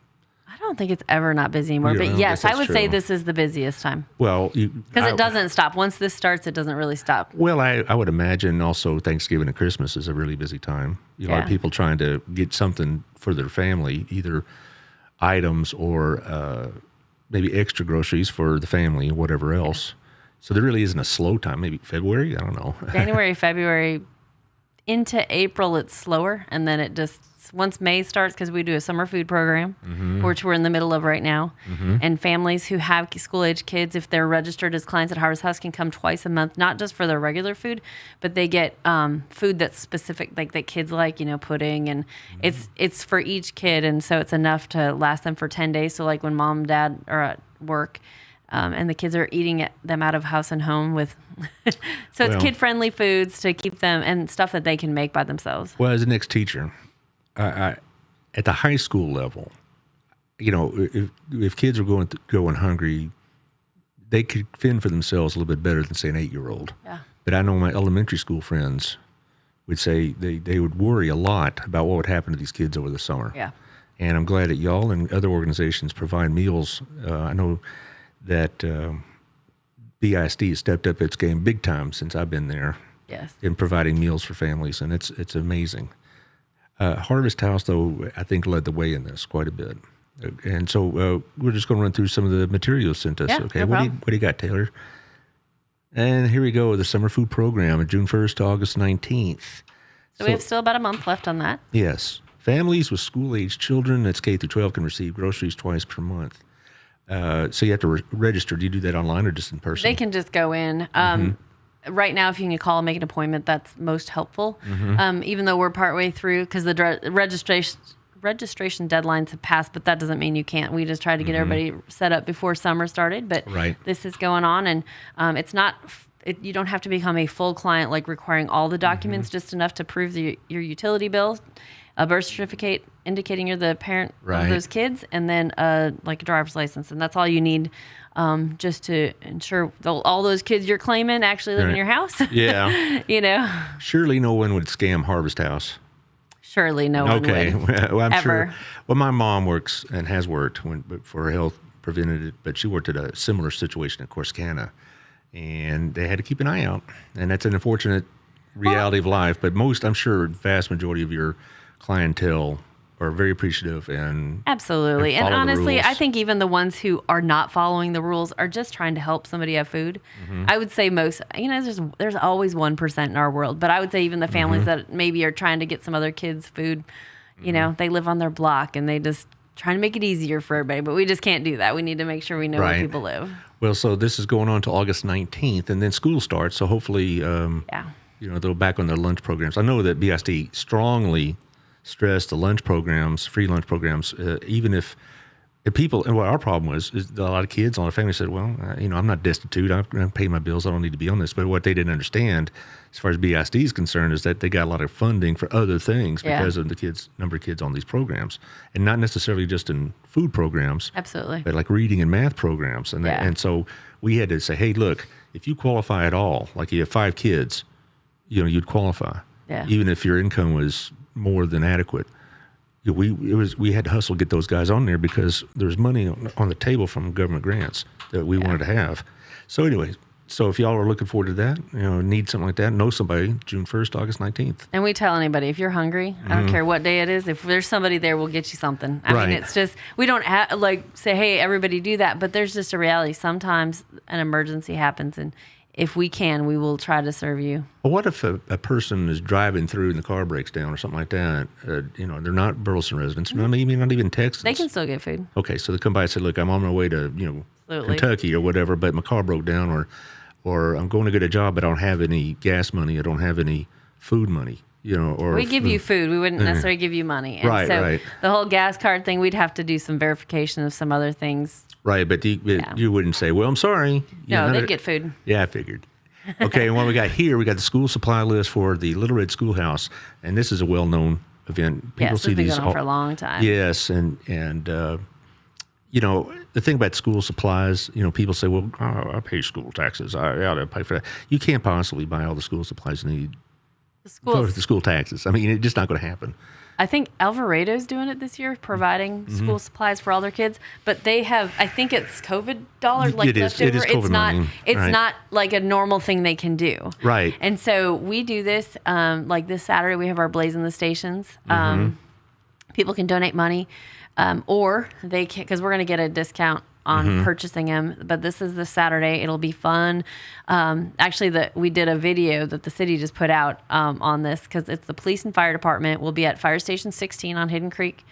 C: I don't think it's ever not busy anymore,
B: Yeah,
C: but
B: I
C: yes,
B: guess
C: I
B: that's
C: would say
B: true.
C: this is the busiest time
B: Well,
C: because it doesn't stop. Once this starts, it doesn't really stop.
B: Well, I would imagine also Thanksgiving and Christmas is a really busy time. A lot of
C: Yeah.
B: people trying to get something for their family, either items or maybe extra groceries for the family or whatever else. So there really isn't a slow time. Maybe February? I don't know.
C: January, February, into April, it's slower. And then it just, once May starts, because we do a summer food program, which we're in the middle of right now. And families who have school-age kids, if they're registered as clients at Harvest House, can come twice a month, not just for their regular food, but they get food that's specific, like that kids like, pudding. And it's for each kid. And so it's enough to last them for 10 days. So like when mom and dad are at work, and the kids are eating them out of house and home with, so it's
B: Well-
C: kid-friendly foods to keep them and stuff that they can make by themselves.
B: Well, as an ex-teacher, I at the high school level, if kids are going hungry, they could fend for themselves a little bit better than, say, an 8-year-old.
C: Yeah.
B: But I know my elementary school friends would say they would worry a lot about what would happen to these kids over the summer.
C: Yeah.
B: And I'm glad that y'all and other organizations provide meals. I know that BISD has stepped up its game big time since I've been there
C: Yes.
B: in providing meals for families, and it's amazing. Harvest House, though, I think led the way in this quite a bit. And so we're just going to run through some of the materials sent us.
C: Yeah,
B: Okay,
C: no
B: what
C: problem.
B: do you got, Taylor? And here we go, the summer food program, June 1st to August 19th.
C: So we have still about a month left on that.
B: Yes. Families with school-age children, that's K through 12, can receive groceries twice per month. So you have to register. Do you do that online or just in person?
C: They can just go in. Right now, if you can call and make an appointment, that's most helpful. Even though we're partway through, because the registration deadlines have passed, but that doesn't mean you can't. We just try to get everybody set up before summer started. But
B: Right.
C: this is going on, and it's not. You don't have to become a full client, like requiring all the documents, just enough to prove your utility bill, a birth certificate indicating you're the parent
B: Right.
C: of those kids, and then like a driver's license, and that's all you need, just to ensure all those kids you're claiming actually live in
B: Right.
C: your house.
B: Yeah. Surely no one would scam Harvest House.
C: Surely no one
B: Okay.
C: would.
B: Well, I'm
C: Ever.
B: sure. Well, my mom works and has worked for her health preventative, but she worked at a similar situation at Corsicana, and they had to keep an eye out. And that's an unfortunate reality of life. But I'm sure, vast majority of your clientele are very appreciative and
C: Absolutely. And
B: follow the
C: honestly, I
B: rules.
C: think even the ones who are not following the rules are just trying to help somebody have food. I would say most, there's always 1% in our world, but I would say even the families that maybe are trying to get some other kids food, they live on their block and they just trying to make it easier for everybody, but we just can't do that. We need to make sure we know where
B: Right.
C: people live.
B: Well, so this is going on to August 19th, and then school starts. So hopefully, they're back on their lunch programs. I know that BISD strongly stressed the lunch programs, free lunch programs, even if people, and what our problem was, is that a lot of kids, a lot of families said, well, I'm not destitute. I'm paying my bills. I don't need to be on this. But what they didn't understand, as far as BISD is concerned, is that they got a lot of funding for other things because of the number of kids on these programs, and not necessarily just in food programs.
C: Absolutely.
B: But like reading and math programs. And so we had to say, hey, look, if you qualify at all, like you have 5 kids, you'd qualify.
C: Yeah.
B: Even if your income was more than adequate. We had to hustle to get those guys on there because there's money on the table from government grants that we wanted to have. So anyway, if y'all are looking forward to that, need something like that, know somebody, June 1st, August 19th.
C: And we tell anybody, if you're hungry, I don't care what day it is, if there's somebody there, we'll get you something. I mean, it's just, we don't say, hey, everybody do that, but there's just a reality. Sometimes an emergency happens, and if we can, we will try to serve you.
B: Well, what if a person is driving through and the car breaks down or something like that? They're not Burleson residents, maybe not even Texans.
C: They can still get food.
B: Okay, so they come by and say, look, I'm on my way to,
C: Absolutely.
B: Kentucky or whatever, but my car broke down, or I'm going to get a job, but I don't have any gas money. I don't have any food money, or
C: We give you food. We wouldn't necessarily give you money. And
B: Right,
C: so
B: right.
C: the whole gas card thing, we'd have to do some verification of some other things.
B: Right, but you wouldn't say, well, I'm sorry.
C: No, they'd get food.
B: Yeah, I figured. Okay, and what we got here, we got the school supply list for the Little Red Schoolhouse, and this is a well-known event. People
C: Yes,
B: see
C: it's been
B: these
C: going on for a long time.
B: Yes, and the thing about school supplies, people say, well, I pay school taxes. I ought to pay for that. You can't possibly buy all the school supplies you need for the school taxes. I mean, it's just not going to happen.
C: I think Alvarado's doing it this year, providing school supplies for all their kids. But they have, I think it's COVID dollars
B: It is.
C: left over.
B: It is COVID money.
C: It's
B: Right.
C: not like a normal thing they can do.
B: Right.
C: And so we do this, like this Saturday, we have our Blaze in the Stations. People can donate money, or they can, because we're going to get a discount on purchasing them. But this is this Saturday. It'll be fun. Actually, we did a video that the city just put out on this, because it's the police and fire department. We'll be at Fire Station 16 on Hidden Creek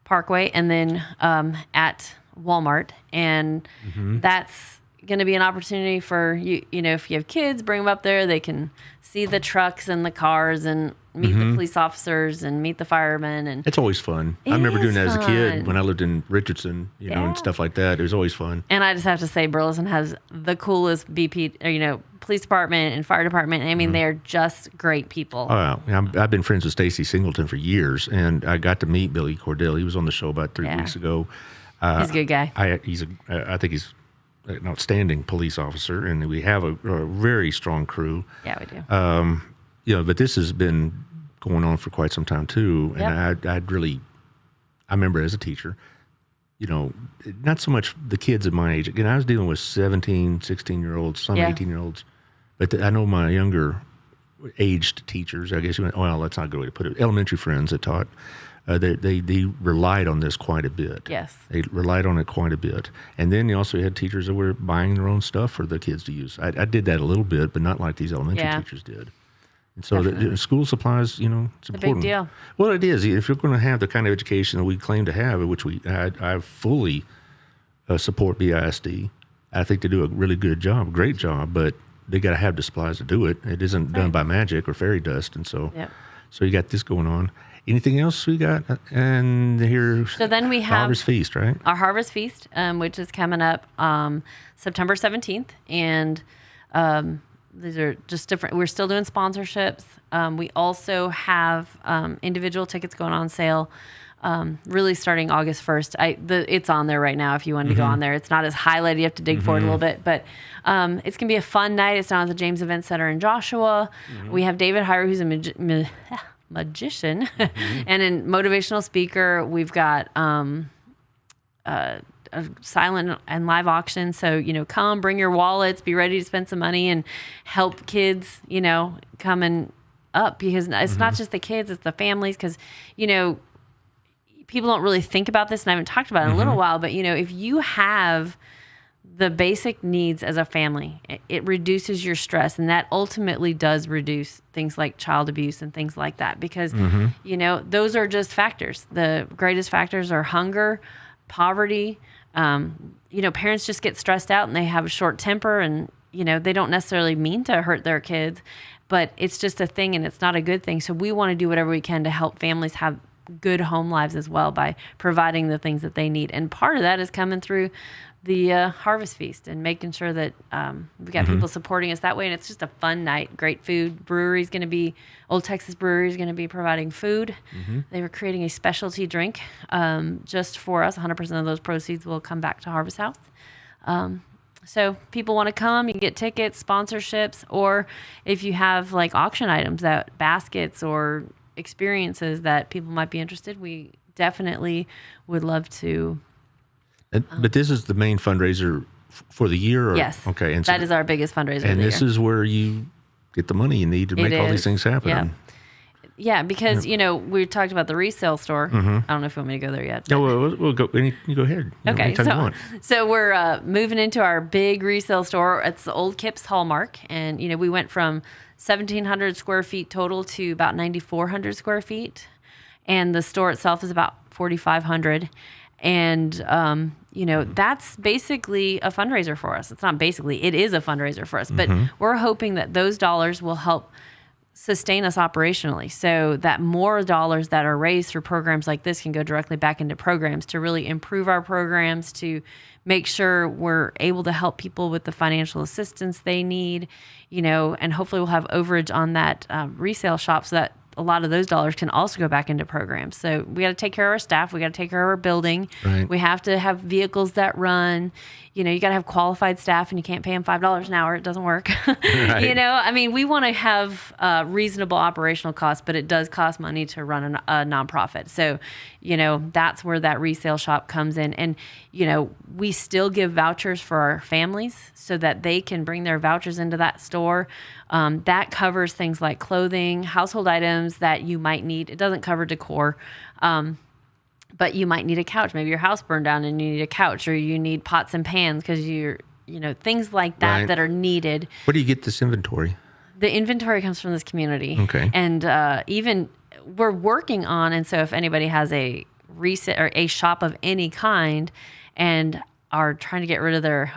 C: Parkway, and then at Walmart. And that's going to be an opportunity for you. If you have kids, bring them up there. They can see the trucks and the cars and meet the police officers and meet the firemen. And
B: It's always fun. I
C: It
B: remember doing
C: is
B: that as a kid
C: fun.
B: when I lived in Richardson,
C: Yeah.
B: and stuff like that. It was always fun.
C: And I just have to say, Burleson has the coolest police department and fire department. I mean, they're just great people.
B: Oh, yeah. I've been friends with Stacy Singleton for years, and I got to meet Billy Cordell. He was on the show about 3
C: Yeah.
B: weeks ago.
C: He's a good guy.
B: I think he's an outstanding police officer, and we have a very strong crew.
C: Yeah, we do.
B: But this has been going on for quite some time too. And I remember as a teacher, not so much the kids of my age. Again, I was dealing with 17, 16-year-olds, some 18-year-olds. But I know my younger aged teachers, I guess, that's not a good way to put it, elementary friends that taught, they relied on this quite a bit.
C: Yes.
B: They relied on it quite a bit. And then you also had teachers that were buying their own stuff for the kids to use. I did that a little bit, but not like these elementary teachers did. And so the school supplies, it's important.
C: a big deal.
B: Well, it is. If you're going to have the kind of education that we claim to have, which I fully support BISD, I think they do a really good job, great job, but they got to have the supplies to do it. It isn't done by magic or fairy dust. And so, so you got this going on. Anything else we got? And here,
C: So then we have
B: Harvest Feast, right?
C: our Harvest Feast, which is coming up September 17th. And these are just different. We're still doing sponsorships. We also have individual tickets going on sale, really starting August 1st. It's on there right now if you wanted to go on there. It's not as highlighted. You have to dig for it a little bit. But it's going to be a fun night. It's down at the James Event Center in Joshua. We have David Hyre, who's a magician and a motivational speaker. We've got a silent and live auction. So, come, bring your wallets, be ready to spend some money and help kids, coming up, because it's not just the kids, it's the families. Because, people don't really think about this, and I haven't talked about it in a little while, but if you have the basic needs as a family, it reduces your stress, and that ultimately does reduce things like child abuse and things like that, because those are just factors. The greatest factors are hunger, poverty. Parents just get stressed out and they have a short temper, and they don't necessarily mean to hurt their kids, but it's just a thing, and it's not a good thing. So we want to do whatever we can to help families have good home lives as well by providing the things that they need. And part of that is coming through the Harvest Feast and making sure that we got people supporting us that way. And it's just a fun night, great food. Old Texas Brewery is going to be providing food. They were creating a specialty drink just for us. 100% of those proceeds will come back to Harvest House. So people want to come, you can get tickets, sponsorships, or if you have like auction items, that baskets or experiences that people might be interested, we definitely would love to.
B: But this is the main fundraiser for the year? Or?
C: Yes.
B: Okay.
C: And that is our biggest fundraiser of the year.
B: And this is where you get the money you need to make all these things happen.
C: Yeah. Yeah, because, we talked about the resale store. I don't know if you want me to go there yet.
B: No, we'll go. You go ahead.
C: Okay, so we're moving into our big resale store. It's the old Kips Hallmark. And, we went from 1,700 square feet total to about 9,400 square feet. And the store itself is about 4,500. And, that's basically a fundraiser for us. It's not basically, it is a fundraiser for us. But we're hoping that those dollars will help sustain us operationally, so that more dollars that are raised through programs like this can go directly back into programs to really improve our programs, to make sure we're able to help people with the financial assistance they need, and hopefully we'll have overage on that resale shop so that a lot of those dollars can also go back into programs. So we got to take care of our staff. We got to take care of our building.
B: Right.
C: We have to have vehicles that run. You got to have qualified staff, and you can't pay them $5 an hour. It doesn't work.
B: Right.
C: We want to have reasonable operational costs, but it does cost money to run a nonprofit. So, that's where that resale shop comes in. And, we still give vouchers for our families so that they can bring their vouchers into that store. That covers things like clothing, household items that you might need. It doesn't cover decor. But you might need a couch. Maybe your house burned down and you need a couch, or you need pots and pans because things like that
B: Right.
C: that are needed.
B: Where do you get this inventory?
C: The inventory comes from this community.
B: Okay.
C: And even we're working on, and so if anybody has a reset or a shop of any kind and are trying to get rid of their,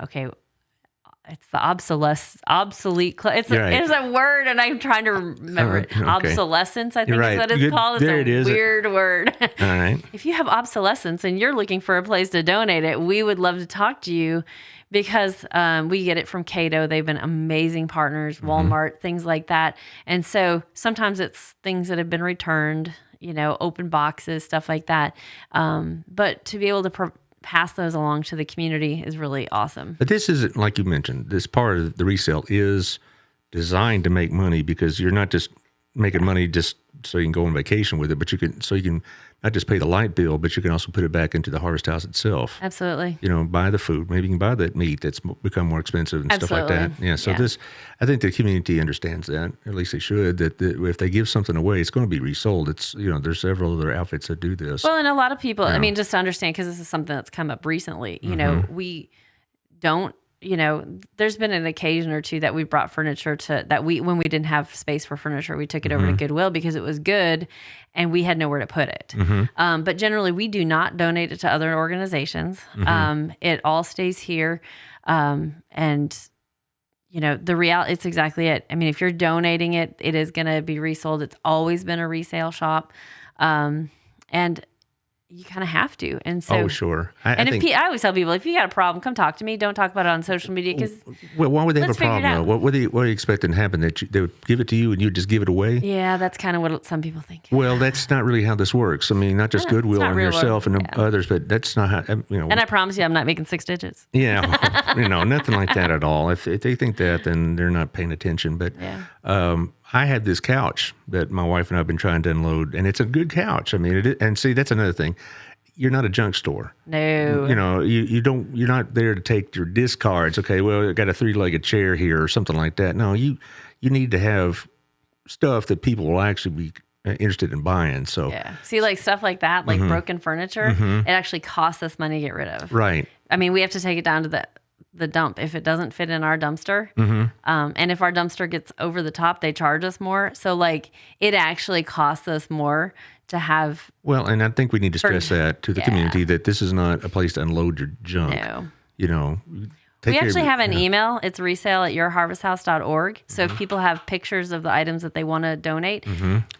C: it's the obsolete. It's a word, and I'm trying to remember it.
B: Okay.
C: Obsolescence, I think
B: You're
C: is
B: right.
C: what it's called.
B: There it
C: It's
B: is.
C: a weird word.
B: All right.
C: If you have obsolescence and you're looking for a place to donate it, we would love to talk to you, because we get it from Cato. They've been amazing partners, Walmart, things like that. And so sometimes it's things that have been returned, open boxes, stuff like that. But to be able to pass those along to the community is really awesome.
B: But this isn't, like you mentioned, this part of the resale is designed to make money, because you're not just making money just so you can go on vacation with it, but you can not just pay the light bill, but you can also put it back into the Harvest House itself.
C: Absolutely.
B: Buy the food. Maybe you can buy that meat that's become more expensive and stuff like that. Yeah. So I think the community understands that, or at least they should, that if they give something away, it's going to be resold. It's, there's several other outfits that do this.
C: Well, and a lot of people, just to understand, because this is something that's come up recently, we don't, there's been an occasion or two that we brought furniture when we didn't have space for furniture, we took it over to Goodwill because it was good and we had nowhere to put it. But generally we do not donate it to other organizations. It all stays here. And the reality, it's exactly it. I mean, if you're donating it, it is going to be resold. It's always been a resale shop. And you kind of have to. And so,
B: sure.
C: I always tell people, if you got a problem, come talk to me. Don't talk about it on social media, because
B: why would they have a problem though? What are you expecting to happen? That they would give it to you and you would just give it away?
C: Yeah, that's kind of what some people think.
B: Well, that's not really how this works. I mean, not just Goodwill and yourself and others, but that's not how,
C: And I promise you, I'm not making 6 digits.
B: Yeah, nothing like that at all. If they think that, then they're not paying attention. But I had this couch that my wife and I have been trying to unload, and it's a good couch. I mean, and see, that's another thing. You're not a junk store.
C: No.
B: You're not there to take your discards. Okay, well, I got a 3-legged chair here or something like that. No, you need to have stuff that people will actually be interested in buying. So
C: Yeah. See, like stuff like that, like broken furniture, it actually costs us money to get rid of.
B: right.
C: I mean, we have to take it down to the dump if it doesn't fit in our dumpster. And if our dumpster gets over the top, they charge us more. So like it actually costs us more to have.
B: Well, and I think we need to stress that to the community that this is not a place to unload your junk.
C: No.
B: You know,
C: We actually have an email. It's resale@yourharvesthouse.org. So if people have pictures of the items that they want to donate,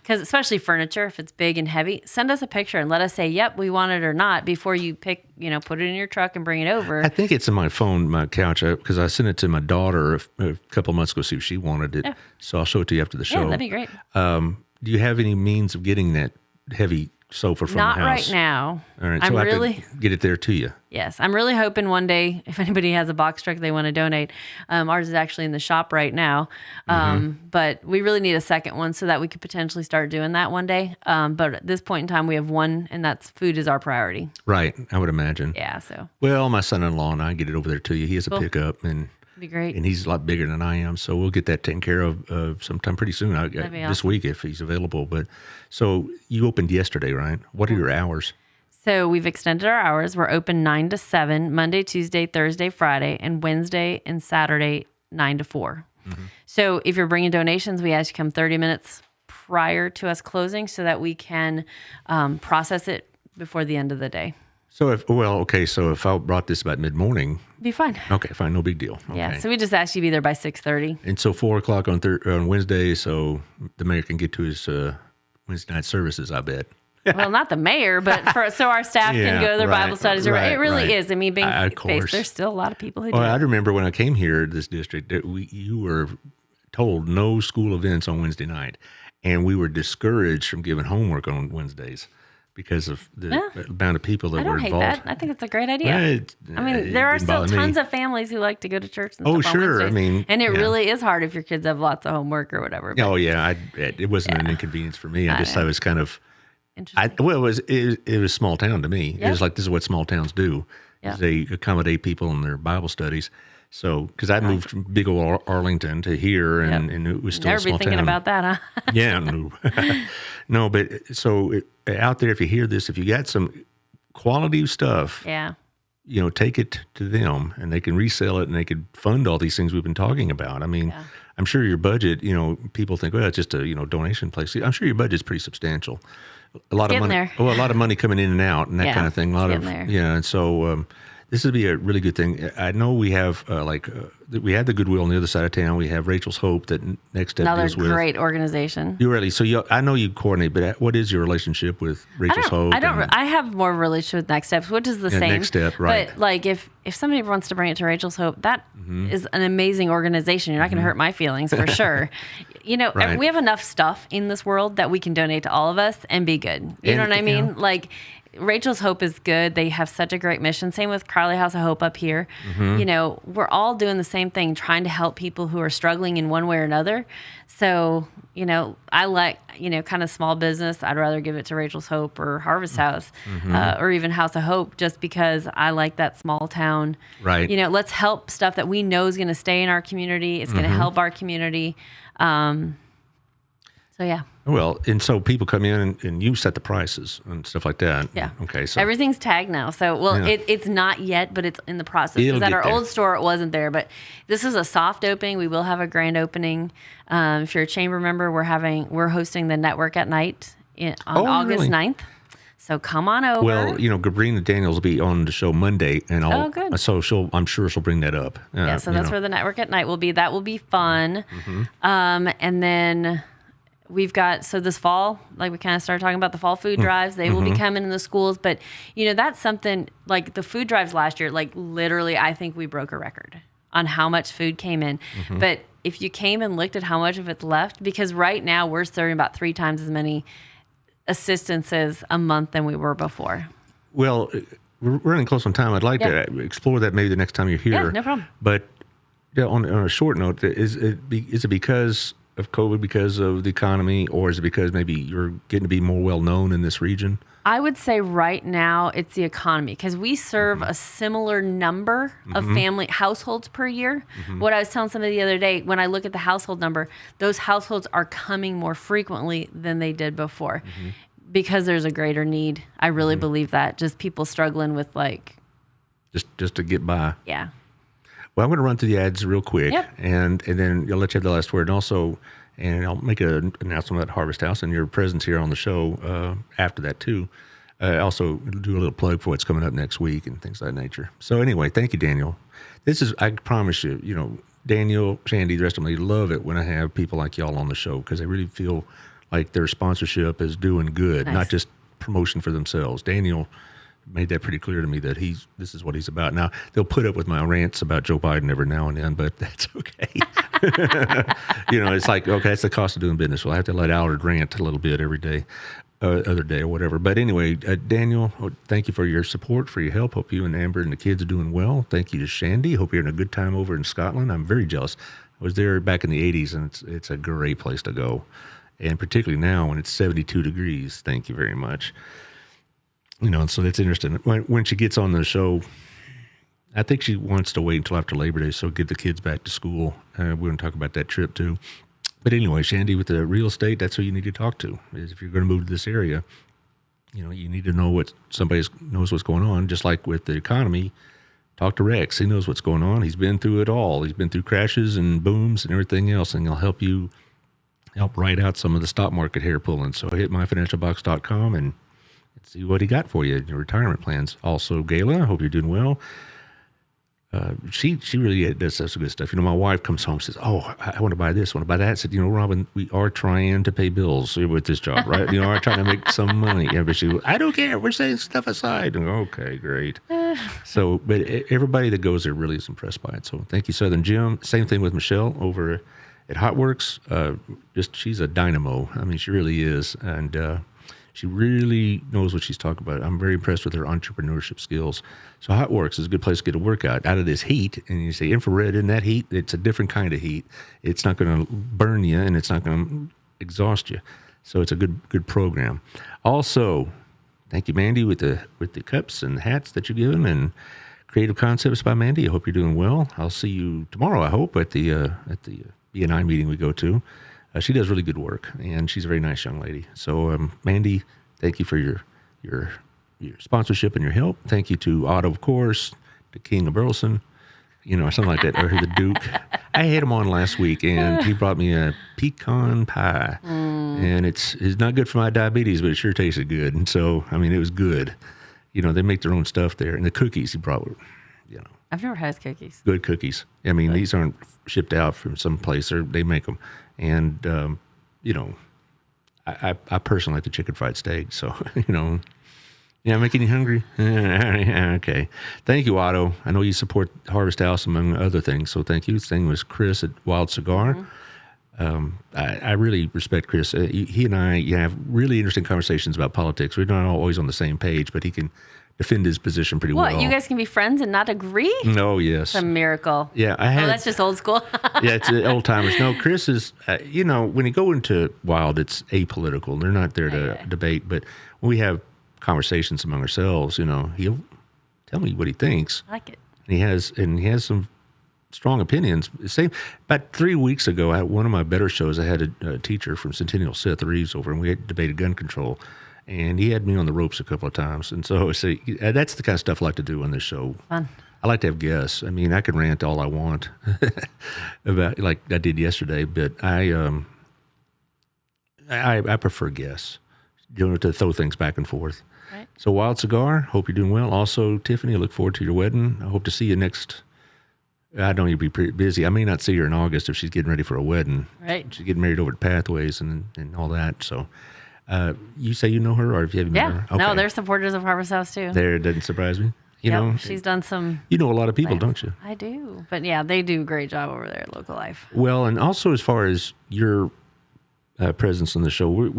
C: because especially furniture, if it's big and heavy, send us a picture and let us say, yep, we want it or not before you pick, put it in your truck and bring it over.
B: I think it's in my phone, my couch, because I sent it to my daughter a couple months ago, see if she wanted it. Yeah. So I'll show it to you after the show.
C: Yeah, that'd be great.
B: Do you have any means of getting that heavy sofa from
C: Not
B: the house?
C: right now.
B: All right,
C: I'm
B: so
C: really,
B: I could get it there to you.
C: Yes, I'm really hoping one day, if anybody has a box truck they want to donate, ours is actually in the shop right now, but we really need a second one so that we could potentially start doing that one day. But at this point in time, we have one, and that's food is our priority.
B: Right, I would imagine.
C: Yeah, so.
B: Well, my son-in-law and I get it over there to you. He has a pickup, and
C: Be great.
B: And he's a lot bigger than I am, so we'll get that taken care of sometime pretty soon. This week if he's available. But so you opened yesterday, right? What are your hours?
C: So we've extended our hours. We're open 9 to 7, Monday, Tuesday, Thursday, Friday, and Wednesday and Saturday 9 to 4. So if you're bringing donations, we ask you to come 30 minutes prior to us closing so that we can process it before the end of the day.
B: So if I brought this about mid-morning.
C: Be fine.
B: Okay, fine, no big deal. Okay.
C: Yeah, so we just ask you to be there by 6:30.
B: And so 4 o'clock on Wednesday, so the mayor can get to his Wednesday night services, I bet.
C: Well, not the mayor, but so our staff can go to their Bible studies.
B: Right,
C: it really
B: right.
C: is. I mean, being
B: Of
C: based,
B: course.
C: there's still a lot of people who do.
B: Well, I remember when I came here to this district, that you were told no school events on Wednesday night, and we were discouraged from giving homework on Wednesdays because of the amount of people that
C: I
B: were
C: don't hate
B: involved.
C: that. I think it's a great idea.
B: Well,
C: I mean, there are still tons of families who like to go to church and stuff on
B: sure.
C: Wednesdays.
B: I mean,
C: and it
B: yeah.
C: really is hard if your kids have lots of homework or whatever. But
B: Oh yeah, it wasn't an inconvenience for me. I was kind of.
C: interesting.
B: It was small town to me.
C: Yeah.
B: It was like, this is what small towns do.
C: Yeah.
B: Is they accommodate people in their Bible studies. So, because I moved from big old Arlington to here, and it was still
C: Never
B: a small
C: be thinking
B: town.
C: about that, huh?
B: Yeah, no. No, but so out there, if you hear this, if you got some quality stuff,
C: Yeah.
B: Take it to them, and they can resell it, and they could fund all these things we've been talking about. I mean, I'm sure your budget, people think, well, it's just a, donation place. I'm sure your budget's pretty substantial. A lot of money.
C: there.
B: Well, a lot of money coming in and out, and that kind of thing. A lot
C: it's
B: of
C: getting there.
B: And so this would be a really good thing. I know we have we have the Goodwill on the other side of town. We have Rachel's Hope that Next Step
C: Another
B: deals with.
C: great organization.
B: You really? So I know you coordinate, but what is your relationship with Rachel's Hope?
C: I have more relationship with Next Steps, which is the same.
B: Next Step, right.
C: But like if somebody wants to bring it to Rachel's Hope, that is an amazing organization. You're not going to hurt my feelings for sure.
B: Right.
C: We have enough stuff in this world that we can donate to all of us and be good. You know what I mean? Like Rachel's Hope is good. They have such a great mission. Same with Carly House of Hope up here. We're all doing the same thing, trying to help people who are struggling in one way or another. So, I like, kind of small business. I'd rather give it to Rachel's Hope or Harvest House or even House of Hope just because I like that small town.
B: Right.
C: Let's help stuff that we know is going to stay in our community. It's going to help our community. So, yeah.
B: Well, and so people come in and you set the prices and stuff like that.
C: Yeah.
B: Okay. So
C: everything's tagged now. So, it's not yet, but it's in the process.
B: It'll
C: Because at
B: get
C: our
B: there.
C: old store, it wasn't there. But this is a soft opening. We will have a grand opening. If you're a chamber member, we're hosting the network at night on August
B: really?
C: 9th. So come on over.
B: Well, Gabrina Daniels will be on the show Monday, and
C: good.
B: So I'm sure she'll bring that up.
C: Yeah, so that's where the network at night will be. That will be fun. And then we've got, so this fall, like we kind of started talking about the fall food drives, they will be coming in the schools. But, that's something, like the food drives last year, like literally, I think we broke a record on how much food came in. But if you came and looked at how much of it's left, because right now we're serving about 3 times as many assistances a month than we were before.
B: Well, we're running close on time. I'd like to explore that maybe the next time you're here.
C: Yeah, no problem.
B: But on a short note, is it because of COVID, because of the economy, or is it because maybe you're getting to be more well known in this region?
C: I would say right now it's the economy because we serve a similar number of family households per year. What I was telling somebody the other day, when I look at the household number, those households are coming more frequently than they did before because there's a greater need. I really believe that. Just people struggling with like...
B: Just to get by.
C: Yeah.
B: Well, I'm going to run through the ads real quick,
C: Yep.
B: and then I'll let you have the last word. And also, and I'll make an announcement about Harvest House and your presence here on the show after that too. Also, do a little plug for what's coming up next week and things of that nature. So anyway, thank you, Daniel. This is, I promise you, Daniel, Shandy, the rest of them, they love it when I have people like y'all on the show because they really feel like their sponsorship is doing good, not just promotion for themselves. Daniel made that pretty clear to me that this is what he's about. Now, they'll put up with my rants about Joe Biden every now and then, but that's okay. It's like, okay, that's the cost of doing business. Well, I have to let Allard rant a little bit every day, other day or whatever. But anyway, Daniel, thank you for your support, for your help. Hope you and Amber and the kids are doing well. Thank you to Shandy. Hope you're having a good time over in Scotland. I'm very jealous. I was there back in the 80s, and it's a great place to go. And particularly now when it's 72 degrees. Thank you very much. And so that's interesting. When she gets on the show, I think she wants to wait until after Labor Day, so get the kids back to school. We're going to talk about that trip too. But anyway, Shandy, with the real estate, that's who you need to talk to. Is if you're going to move to this area, you need to know what somebody knows what's going on. Just like with the economy, talk to Rex. He knows what's going on. He's been through it all. He's been through crashes and booms and everything else, and he'll help write out some of the stock market hair pulling. So hit myfinancialbox.com and see what he got for you in your retirement plans. Also, Gayla, I hope you're doing well. She really does some good stuff. My wife comes home and says, "Oh, I want to buy this, I want to buy that." I said, "Robin, we are trying to pay bills with this job, right? We're trying to make some money." Yeah, but I don't care. We're setting stuff aside. And, okay, great. So, but everybody that goes there really is impressed by it. So thank you, Southern Jim. Same thing with Michelle over at Hotworks. She's a dynamo. I mean, she really is. And, she really knows what she's talking about. I'm very impressed with her entrepreneurship skills. So Hotworks is a good place to get a workout out of this heat. And you say infrared in that heat, it's a different kind of heat. It's not going to burn you and it's not going to exhaust you. So it's a good program. Also, thank you, Mandy, with the cups and hats that you're giving, and Creative Concepts by Mandy. I hope you're doing well. I'll see you tomorrow, I hope, at the BNI meeting we go to. She does really good work, and she's a very nice young lady. So, Mandy, thank you for your sponsorship and your help. Thank you to Otto, of course, the King of Burleson, something like that, or the Duke. I had him on last week, and he brought me a pecan pie, and it's not good for my diabetes, but it sure tasted good. And so, it was good. They make their own stuff there, and the cookies he brought,
C: I've never had his cookies.
B: Good cookies. These aren't shipped out from some place, they make them. And, I personally like the chicken fried steak. So, making you hungry? Okay. Thank you, Otto. I know you support Harvest House, among other things. So thank you. His thing was Chris at Wild Cigar. I really respect Chris. He and I have really interesting conversations about politics. We're not always on the same page, but he can defend his position pretty well.
C: What, you guys can be friends and not agree?
B: No, yes.
C: It's a miracle.
B: Yeah,
C: that's just old school.
B: Yeah, it's old timers. No, Chris is, when you go into Wild, it's apolitical. They're not there to debate, but when we have conversations among ourselves, he'll tell me what he thinks.
C: I like it.
B: And he has some strong opinions. Same, about 3 weeks ago, at one of my better shows, I had a teacher from Centennial, Seth Reeves, over, and we had debated gun control. And he had me on the ropes a couple of times. And so that's the kind of stuff I like to do on this show.
C: Fun.
B: I like to have guests. I can rant all I want about, like I did yesterday, but I prefer guests, to throw things back and forth.
C: Right.
B: So Wild Cigar, hope you're doing well. Also, Tiffany, I look forward to your wedding. I hope to see you next. I know you'll be pretty busy. I may not see her in August if she's getting ready for a wedding.
C: Right.
B: She's getting married over at Pathways and all that. So. You say you know her, or if you haven't met her? Okay.
C: No, they're supporters of Harvest House too.
B: It doesn't surprise me. You know,
C: she's done some.
B: You know a lot of people, don't you?
C: I do, but yeah, they do a great job over there at Local Life.
B: Well, and also as far as your presence on the show,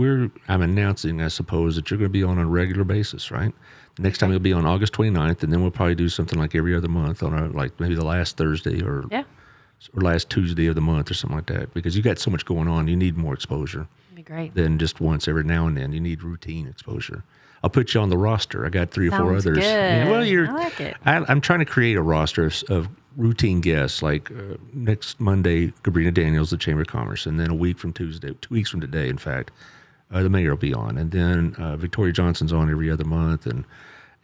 B: I'm announcing, I suppose, that you're going to be on a regular basis, right? The next time you'll be on August 29th, and then we'll probably do something like every other month on maybe the last Thursday or last Tuesday of the month or something like that, because you got so much going on. You need more exposure.
C: Be great.
B: Than just once every now and then. You need routine exposure. I'll put you on the roster. I got 3 or 4
C: Sounds
B: others.
C: good.
B: Yeah, well,
C: I like it.
B: I'm trying to create a roster of routine guests. Like next Monday, Gabrina Daniels, the Chamber of Commerce, and then a week from Tuesday, 2 weeks from today, in fact, the mayor will be on, and then Victoria Johnson's on every other month, and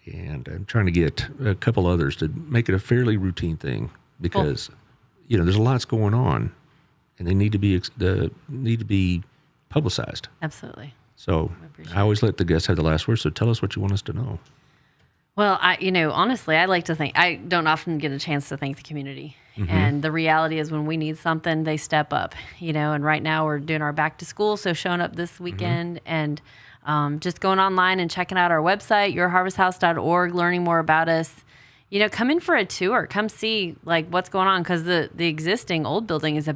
B: I'm trying to get a couple others to make it a fairly routine thing because there's lots going on, and they need to be publicized.
C: Absolutely.
B: So I always let the guests have the last word. So tell us what you want us to know.
C: Well, honestly, I like to think, I don't often get a chance to thank the community. And the reality is when we need something, they step up, and right now we're doing our back to school. So showing up this weekend and just going online and checking out our website, yourharvesthouse.org, learning more about us. Come in for a tour, come see like what's going on. Cause the existing old building is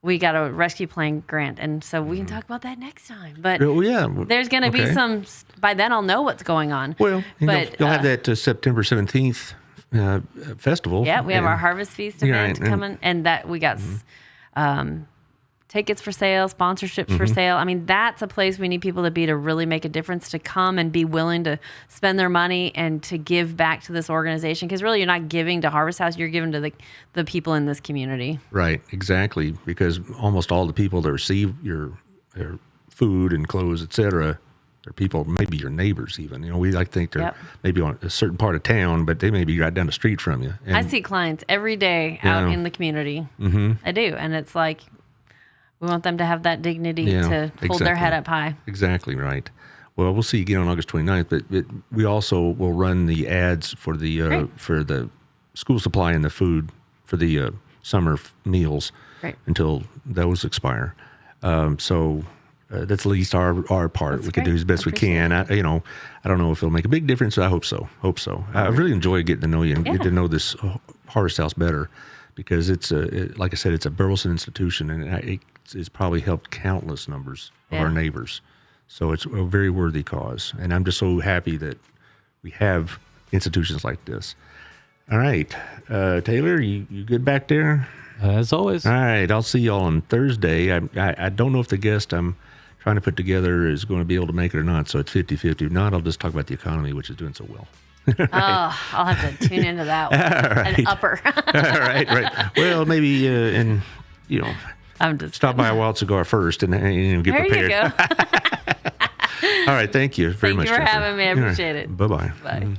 C: we got a rescue plan grant, and so we can talk about that next time. But there's going to be some. By then, I'll know what's going on.
B: Well, you'll have that September 17th festival.
C: Yeah, we have our Harvest Feast event coming, and that we got tickets for sale, sponsorships for sale. I mean, that's a place we need people to be to really make a difference, to come and be willing to spend their money and to give back to this organization. Because really, you're not giving to Harvest House; you're giving to the people in this community.
B: Right, exactly. Because almost all the people that receive your food and clothes, etc., they're people, maybe your neighbors even. We like to think they're maybe on a certain part of town, but they may be right down the street from you. And
C: I see clients every day out in the community. I do, and it's like, we want them to have that dignity to hold their head up high.
B: Exactly right. Well, we'll see you again on August 29th, but we also will run the ads for the school supply and the food for the summer meals until those expire. So that's at least our part. We can do as best we can. I don't know if it'll make a big difference. I hope so. I really enjoy getting to know you and get to know this Harvest House better, because like I said, it's a Burleson institution, and it's probably helped countless numbers of our neighbors. So it's a very worthy cause. And I'm just so happy that we have institutions like this. All right. Taylor, you good back there?
A: As always.
B: All right. I'll see y'all on Thursday. I don't know if the guest I'm trying to put together is going to be able to make it or not. So it's 50-50. If not, I'll just talk about the economy, which is doing so well.
C: I'll have to tune into that one.
B: Right.
C: An upper.
B: All right. Well, maybe,
C: I'm just
B: stop by a Wild Cigar first and get
C: there
B: prepared.
C: There you go.
B: All right. Thank you very much.
C: Thank you for having me. I appreciate it.
B: Bye-bye.
C: Bye.